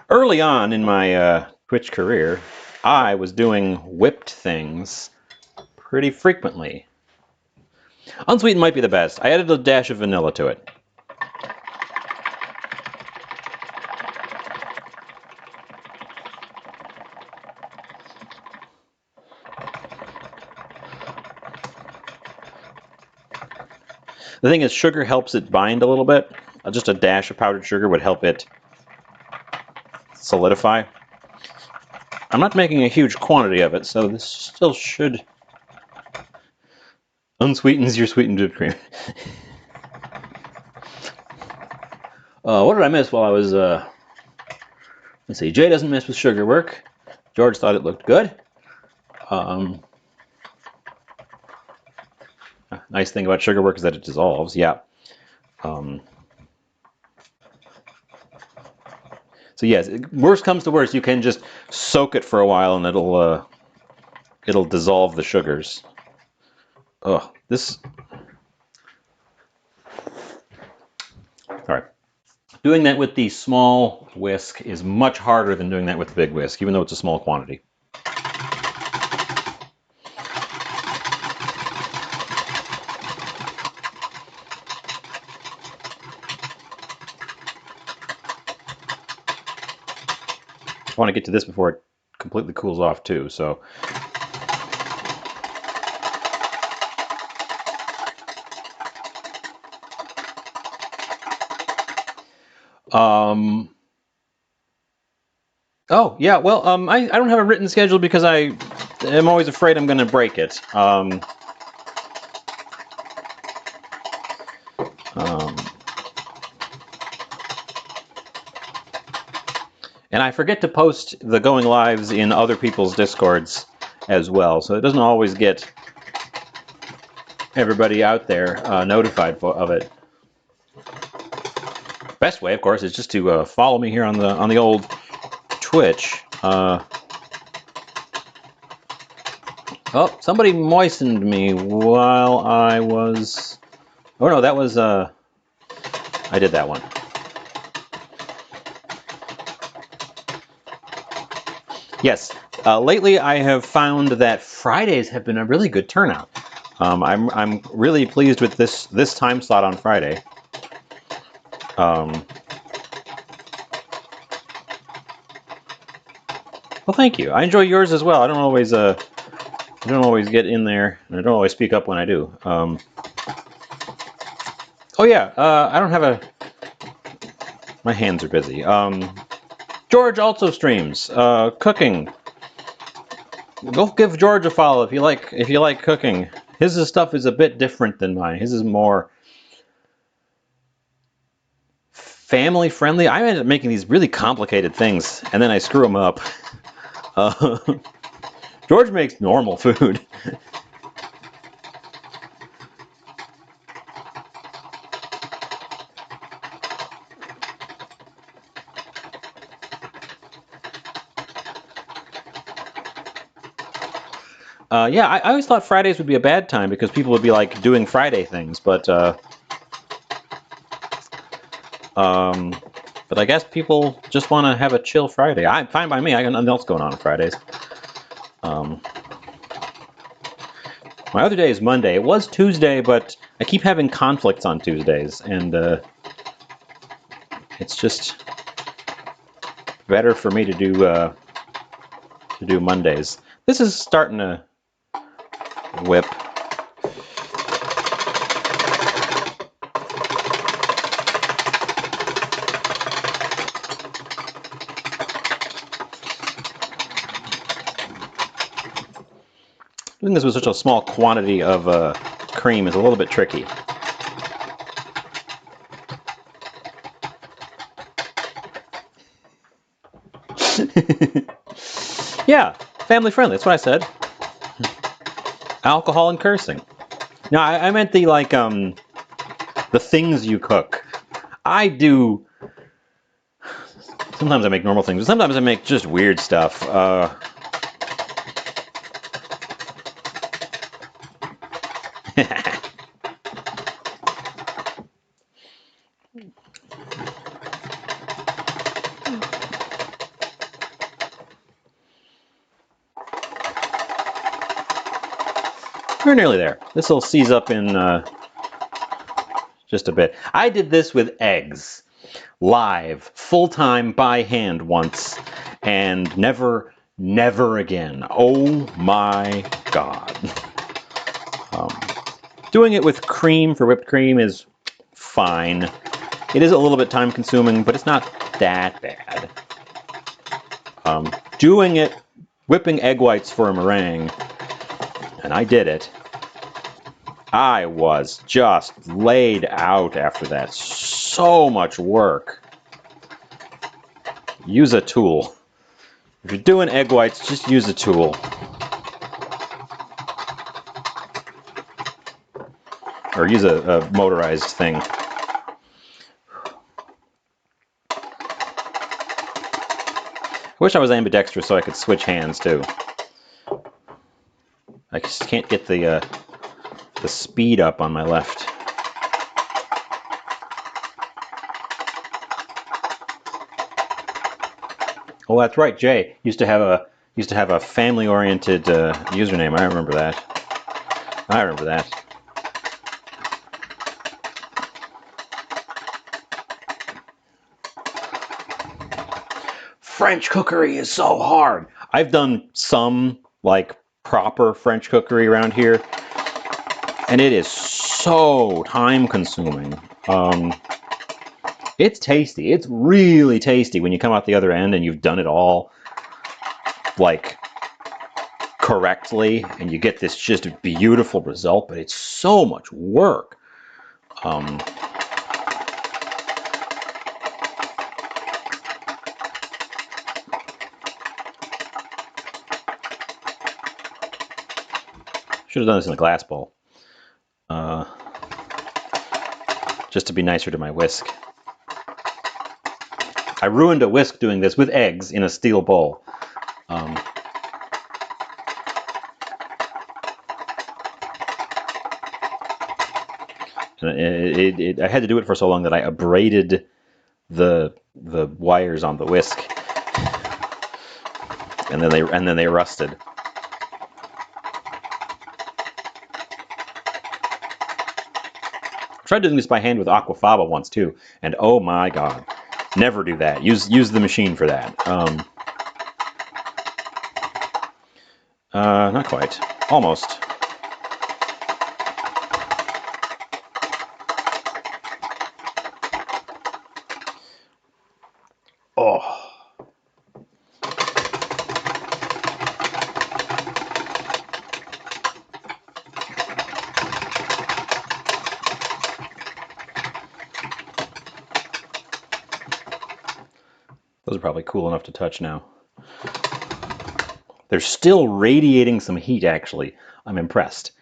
S1: Early on in my Twitch career, I was doing whipped things pretty frequently. Unsweetened might be the best. I added a dash of vanilla to it. The thing is, sugar helps it bind a little bit. Just a dash of powdered sugar would help it solidify. I'm not making a huge quantity of it, so this still should... Unsweetens your sweetened whipped cream. What did I miss while I was... Let's see, Jay doesn't mess with sugar work. George thought it looked good. Nice thing about sugar work is that it dissolves, yeah. So yes, worst comes to worst, you can just soak it for a while and it'll dissolve the sugars. Oh, this... Sorry. Doing that with the small whisk is much harder than doing that with the big whisk, even though it's a small quantity. I want to get to this before it completely cools off too, so... Oh, yeah, well, I don't have a written schedule because I am always afraid I'm going to break it. And I forget to post the going lives in other people's Discords as well, so it doesn't always get everybody out there notified of it. Best way, of course, is just to follow me here on the old Twitch. Oh, somebody moistened me while I was... Oh no, that was... I did that one. Yes, lately I have found that Fridays have been a really good turnout. I'm really pleased with this time slot on Friday. Well, thank you. I enjoy yours as well. I don't always get in there, and I don't always speak up when I do. Oh yeah, I don't have a... My hands are busy. George also streams cooking. Go give George a follow if you like cooking. His stuff is a bit different than mine. His is more family friendly. I ended up making these really complicated things, and then I screw them up. George makes normal food. Yeah, I always thought Fridays would be a bad time because people would be like doing Friday things, but I guess people just want to have a chill Friday. I'm fine by me. I got nothing else going on Fridays. My other day is Monday. It was Tuesday, but I keep having conflicts on Tuesdays, and it's just better for me to do Mondays. This is starting to whip. Doing this with such a small quantity of cream is a little bit tricky. Yeah, family friendly. That's what I said. Alcohol and cursing. No, I meant the the things you cook. I do Sometimes I make normal things, but sometimes I make just weird stuff. We're nearly there. This will seize up in just a bit. I did this with eggs, live, full-time by hand once, and never again. Oh my God. Doing it with cream for whipped cream is fine. It is a little bit time consuming, but it's not that bad. Doing it, whipping egg whites for a meringue, and I did it. I was just laid out after that. So much work. Use a tool. If you're doing egg whites, just use a tool. Or use a motorized thing. I wish I was ambidextrous so I could switch hands too. I just can't get the speed up on my left. Oh, that's right. Jay used to have a family-oriented username. I remember that. I remember that. French cookery is so hard. I've done some like proper French cookery around here, and it is so time consuming. It's tasty. It's really tasty when you come out the other end and you've done it all like correctly and you get this just beautiful result, but it's so much work. Should have done this in a glass bowl. Just to be nicer to my whisk. I ruined a whisk doing this with eggs in a steel bowl. I had to do it for so long that I abraded the wires on the whisk, and then they rusted. I tried doing this by hand with aquafaba once too, and oh my God, never do that. Use the machine for that. Not quite. Almost. Oh. Those are probably cool enough to touch now. They're still radiating some heat, actually. I'm impressed.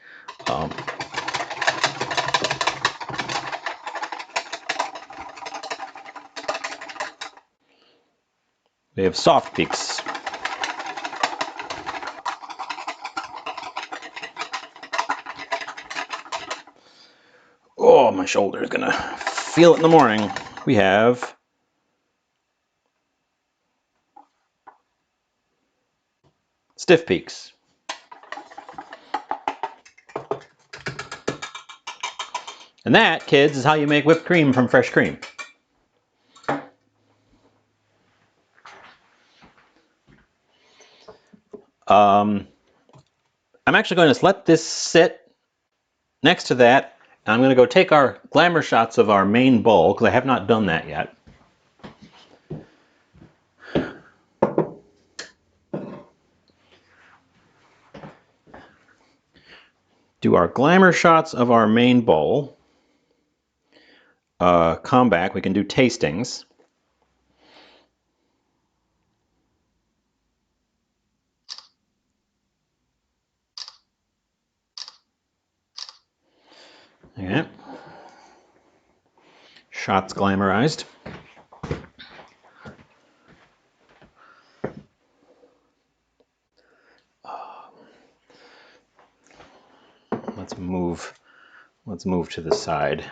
S1: We have soft peaks. Oh, my shoulder is gonna feel it in the morning. We have stiff peaks. And that, kids, is how you make whipped cream from fresh cream. I'm actually going to let this sit next to that, and I'm going to go take our glamour shots of our main bowl, because I have not done that yet. Do our glamour shots of our main bowl. Come back, we can do tastings. Okay. Shots glamorized. let's move to the side.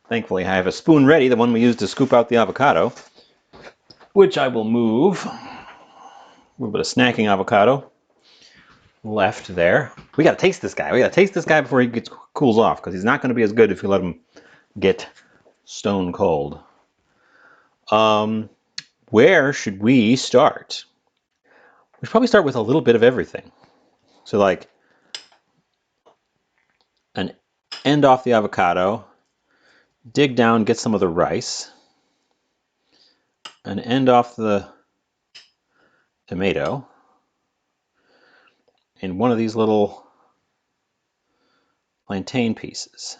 S1: Thankfully, I have a spoon ready, the one we used to scoop out the avocado, which I will move. A little bit of snacking avocado left there. We gotta taste this guy. We gotta taste this guy before he cools off, because he's not going to be as good if you let him get stone cold. Where should we start? We should probably start with a little bit of everything. So like an end off the avocado, dig down, get some of the rice, an end off the tomato, and one of these little plantain pieces.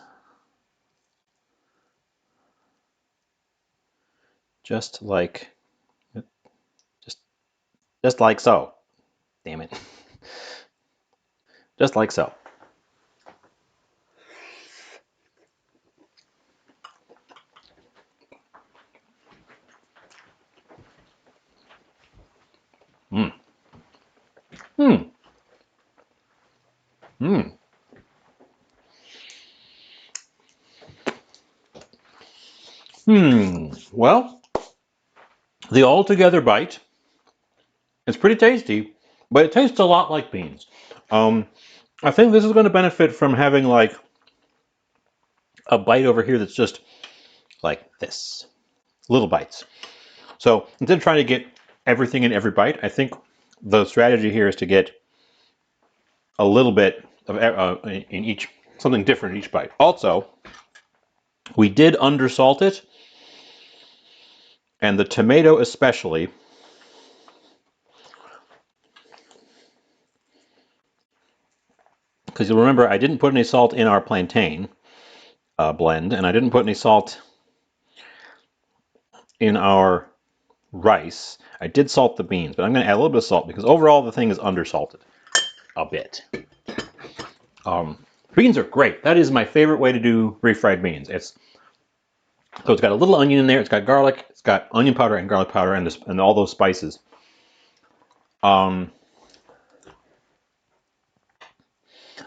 S1: Just like so. Damn it. Just like so. Mmm. Mmm. Mmm. Well, the all-together bite is pretty tasty, but it tastes a lot like beans. I think this is going to benefit from having like a bite over here that's just like this. Little bites. So instead of trying to get everything in every bite, I think the strategy here is to get a little bit of in each, something different in each bite. Also, we did undersalt it, and the tomato especially. Because you'll remember I didn't put any salt in our plantain blend, and I didn't put any salt in our rice. I did salt the beans, but I'm going to add a little bit of salt because overall the thing is undersalted a bit. Beans are great. That is my favorite way to do refried beans. So it's got a little onion in there. It's got garlic. It's got onion powder and garlic powder and all those spices.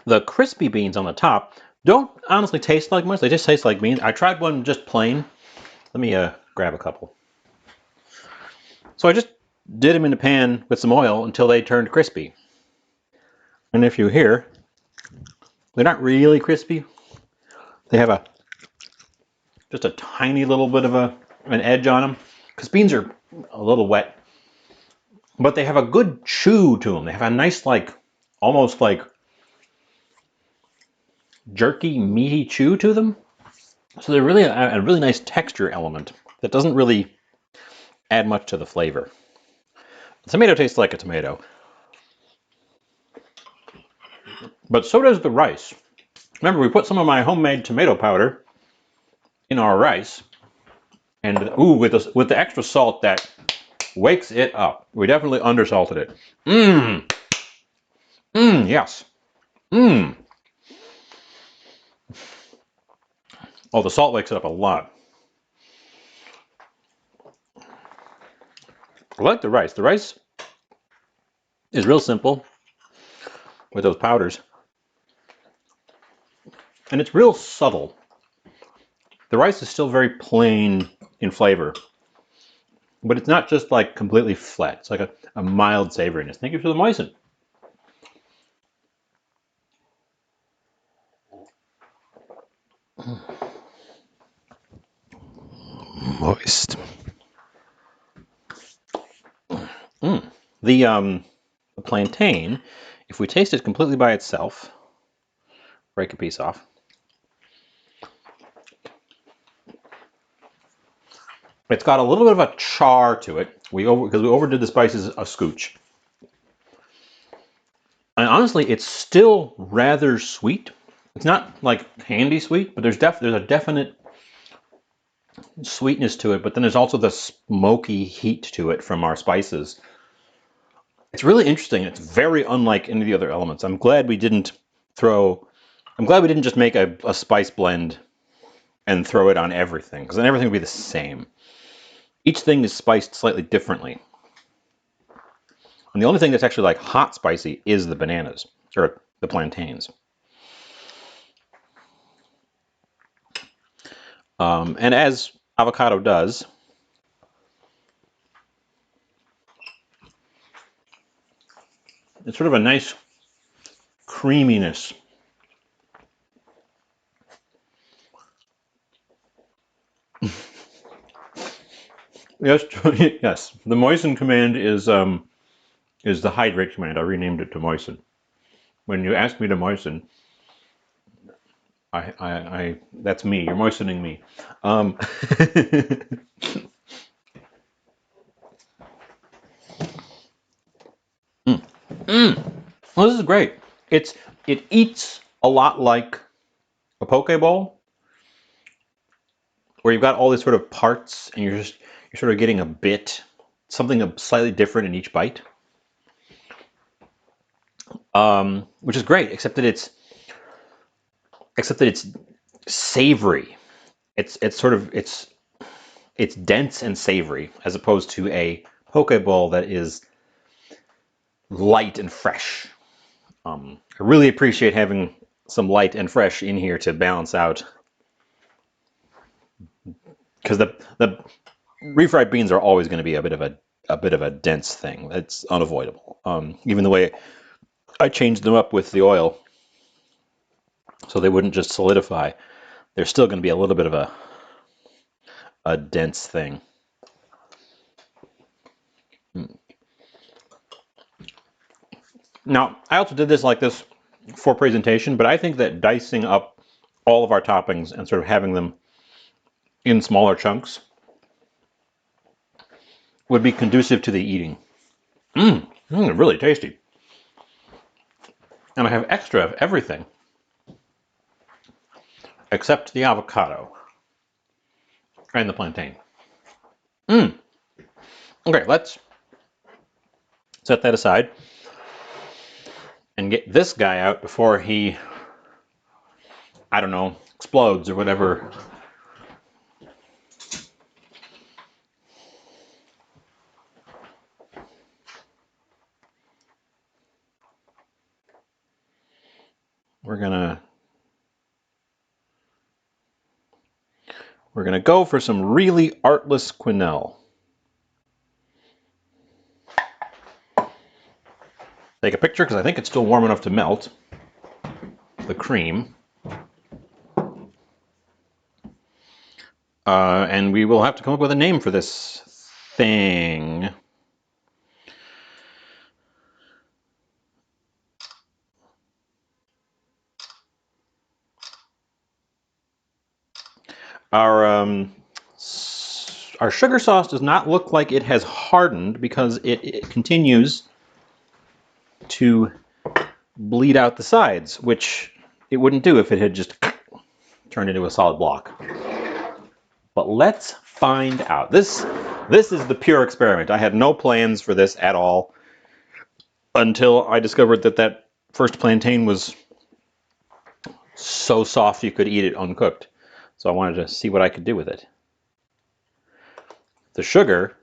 S1: The crispy beans on the top don't honestly taste like much. They just taste like beans. I tried one just plain. Let me grab a couple. So I just did them in a pan with some oil until they turned crispy. And if you hear, they're not really crispy. They have just a tiny little bit of an edge on them, because beans are a little wet. But they have a good chew to them. They have a nice, like, almost like jerky, meaty chew to them. So they're really a really nice texture element that doesn't really add much to the flavor. The tomato tastes like a tomato. But so does the rice. Remember, we put some of my homemade tomato powder in our rice. And ooh, with the extra salt, that wakes it up. We definitely undersalted it. Yes. Oh, the salt wakes it up a lot. I like the rice. The rice is real simple with those powders. And it's real subtle. The rice is still very plain in flavor. But it's not just like completely flat. It's like a mild savoriness. Thank you for the moisten. Moist. The plantain, if we taste it completely by itself, break a piece off. It's got a little bit of a char to it. Because we overdid the spices a scooch. And honestly, it's still rather sweet. It's not like candy sweet, but there's a definite sweetness to it. But then there's also the smoky heat to it from our spices. It's really interesting. It's very unlike any of the other elements. I'm glad we didn't just make a spice blend and throw it on everything, because then everything would be the same. Each thing is spiced slightly differently. And the only thing that's actually like hot spicy is the bananas, or the plantains. And as avocado does, it's sort of a nice creaminess. Yes, yes. The moisten command is the hydrate command. I renamed it to moisten. When you ask me to moisten, that's me. You're moistening me. Well, this is great. It eats a lot like a poke bowl, where you've got all these sort of parts, and you're sort of getting a bit, something slightly different in each bite. Which is great, except that it's savory. It's dense and savory, as opposed to a poke bowl that is light and fresh. I really appreciate having some light and fresh in here to balance out, because the refried beans are always going to be a bit of a dense thing. That's unavoidable. Even the way I changed them up with the oil, so they wouldn't just solidify, they're still going to be a little bit of a dense thing. Now, I also did this like this for presentation, but I think that dicing up all of our toppings and sort of having them in smaller chunks would be conducive to the eating. Really tasty. And I have extra of everything except the avocado and the plantain. Okay, let's set that aside and get this guy out before he, I don't know, explodes or whatever. We're gonna go for some really artless quenelle. Take a picture because I think it's still warm enough to melt the cream. And we will have to come up with a name for this thing. Our sugar sauce does not look like it has hardened because it continues to bleed out the sides, which it wouldn't do if it had just turned into a solid block. But let's find out. This is the pure experiment. I had no plans for this at all until I discovered that first plantain was so soft you could eat it uncooked. So I wanted to see what I could do with it. The sugar,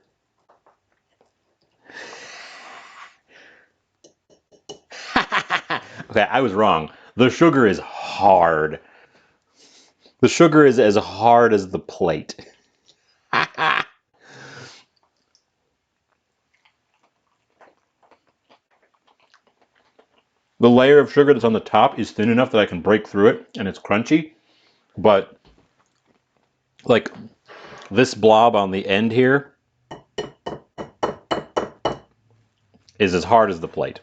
S1: okay, I was wrong. The sugar is hard. The sugar is as hard as the plate. The layer of sugar that's on the top is thin enough that I can break through it and it's crunchy, but like this blob on the end here is as hard as the plate.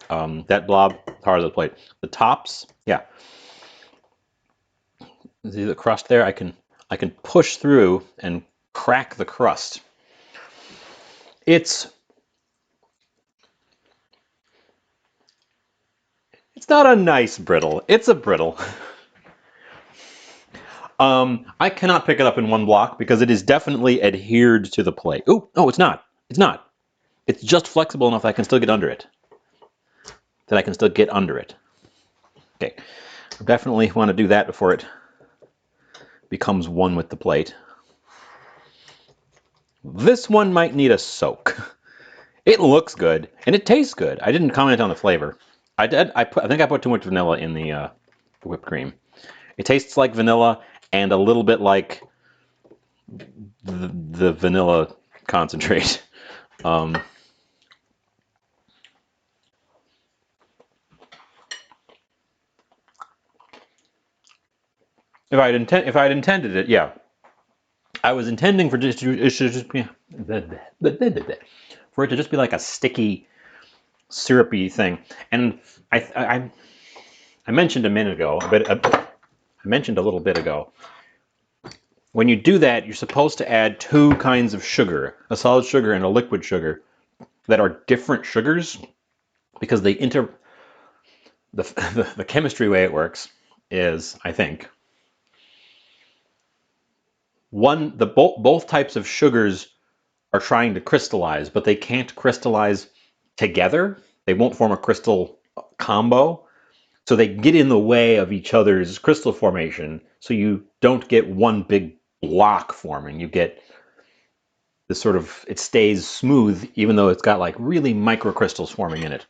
S1: That blob, hard as the plate. The tops, yeah. See the crust there? I can push through and crack the crust. It's not a nice brittle. It's a brittle. I cannot pick it up in one block because it is definitely adhered to the plate. Ooh, no, it's not. It's not. It's just flexible enough that I can still get under it. Okay, I definitely want to do that before it becomes one with the plate. This one might need a soak. It looks good and it tastes good. I didn't comment on the flavor. I did. I think I put too much vanilla in the whipped cream. It tastes like vanilla and a little bit like the vanilla concentrate. Um, if I had intended it, yeah, I was intending for it should just be for it to just be like a sticky, syrupy thing. And I mentioned a minute ago, I mentioned a little bit ago. When you do that, you're supposed to add two kinds of sugar, a solid sugar and a liquid sugar, that are different sugars because they the chemistry way it works is, I think, both types of sugars are trying to crystallize, but they can't crystallize together. They won't form a crystal combo. So they get in the way of each other's crystal formation. So you don't get one big block forming. You get this sort of, it stays smooth, even though it's got like really microcrystals forming in it.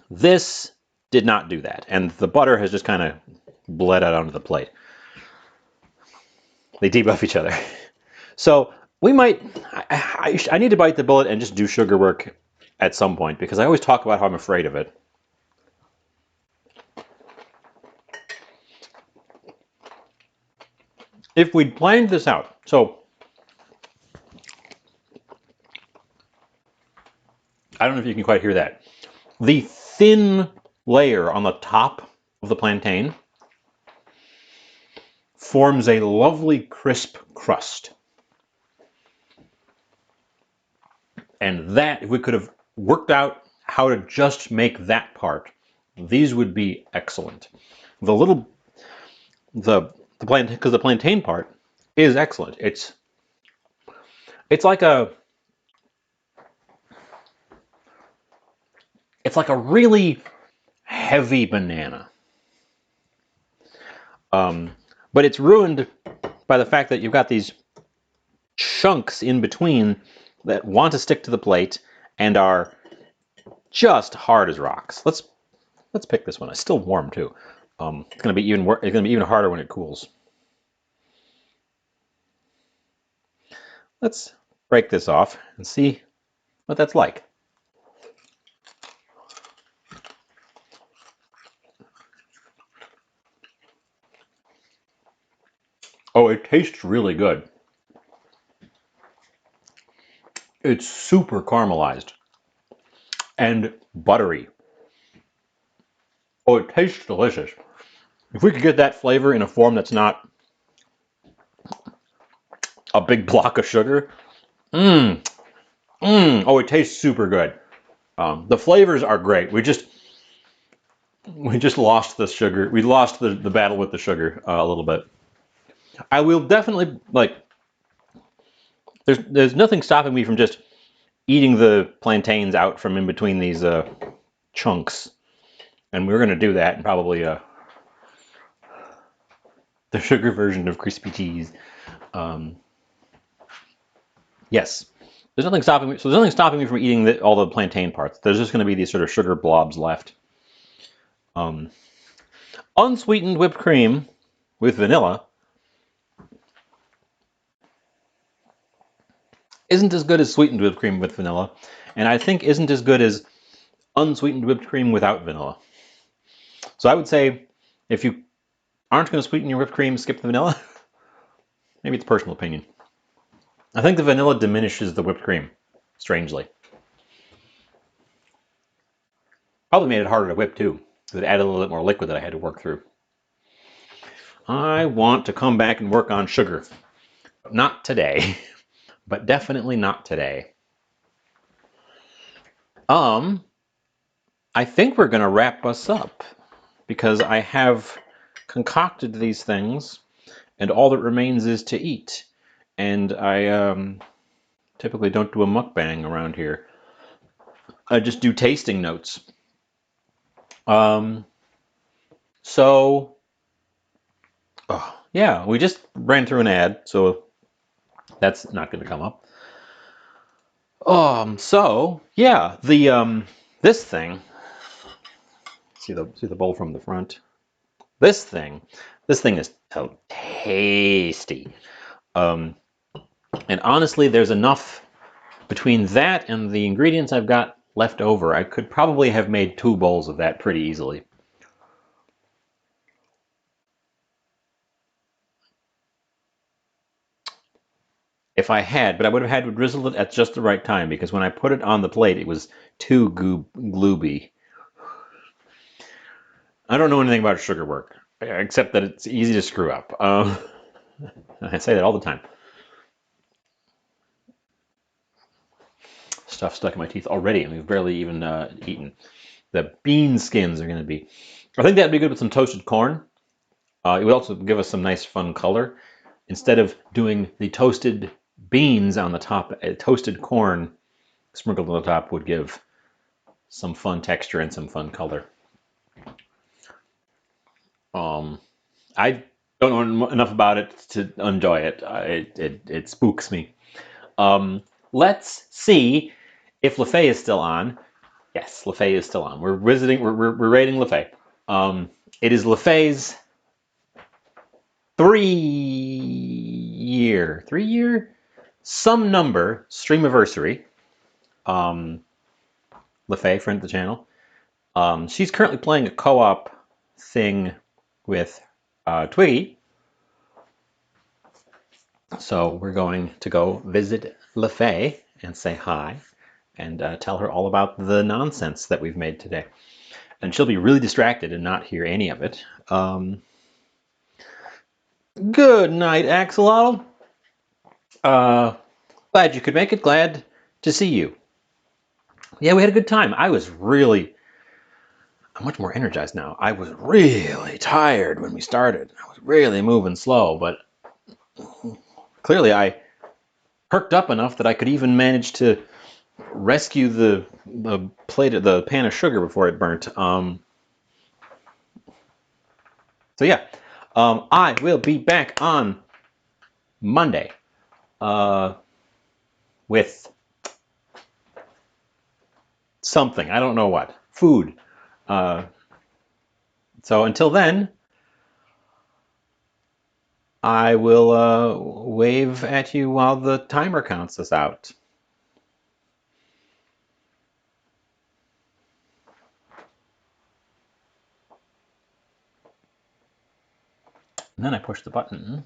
S1: This did not do that. And the butter has just kind of bled out onto the plate. They debuff each other. So we might, I need to bite the bullet and just do sugar work at some point because I always talk about how I'm afraid of it. If we'd planned this out, so I don't know if you can quite hear that. The thin layer on the top of the plantain forms a lovely crisp crust. And that, if we could have worked out how to just make that part, these would be excellent. The little, the plantain, because the plantain part is excellent. It's like a, it's like a really heavy banana. But it's ruined by the fact that you've got these chunks in between that want to stick to the plate and are just hard as rocks. Let's pick this one. It's still warm too. It's gonna be even harder when it cools. Let's break this off and see what that's like. Oh, it tastes really good. It's super caramelized and buttery. Oh, it tastes delicious. If we could get that flavor in a form that's not a big block of sugar, oh, it tastes super good. The flavors are great. We just lost the sugar. We lost the battle with the sugar a little bit. I will definitely like. There's nothing stopping me from just eating the plantains out from in between these chunks, and we're gonna do that and probably the sugar version of crispy cheese. Um, yes, there's nothing stopping me. So there's nothing stopping me from eating all the plantain parts. There's just gonna be these sort of sugar blobs left. Unsweetened whipped cream with vanilla isn't as good as sweetened whipped cream with vanilla, and I think isn't as good as unsweetened whipped cream without vanilla. So I would say if you aren't going to sweeten your whipped cream, skip the vanilla. Maybe it's personal opinion. I think the vanilla diminishes the whipped cream, strangely. Probably made it harder to whip too, because it added a little bit more liquid that I had to work through. I want to come back and work on sugar. Not today, but definitely not today. I think we're going to wrap us up because I have concocted these things and all that remains is to eat. And I typically don't do a mukbang around here. I just do tasting notes. Um, so, oh, yeah, we just ran through an ad, so that's not going to come up. So yeah, the this thing. See the bowl from the front. This thing, this thing is so tasty. Um, and honestly, there's enough between that and the ingredients I've got left over. I could probably have made 2 bowls of that pretty easily. If I had, but I would have had to drizzle it at just the right time because when I put it on the plate, it was too glooby. I don't know anything about sugar work, except that it's easy to screw up. I say that all the time. Stuff stuck in my teeth already, and we've barely even eaten. The bean skins are going to be. I think that'd be good with some toasted corn. It would also give us some nice, fun color. Instead of doing the toasted beans on the top, toasted corn sprinkled on the top would give some fun texture and some fun color. Um, I don't know enough about it to enjoy it. It spooks me. Let's see if LaFay is still on. Yes, LaFay is still on. We're visiting. We're rating LaFay. It is LaFay's 3 year, some number streamiversary. LaFay, friend of the channel. She's currently playing a co-op thing with Twiggy. So we're going to go visit LaFay and say hi and tell her all about the nonsense that we've made today. And she'll be really distracted and not hear any of it. Good night, Axolotl. Glad you could make it. Glad to see you. Yeah, we had a good time. I'm much more energized now. I was really tired when we started. I was really moving slow, but clearly I perked up enough that I could even manage to rescue the pan of sugar before it burnt. So yeah, I will be back on Monday with something. I don't know what. Food. Uh, so until then, I will wave at you while the timer counts us out. And then I push the button.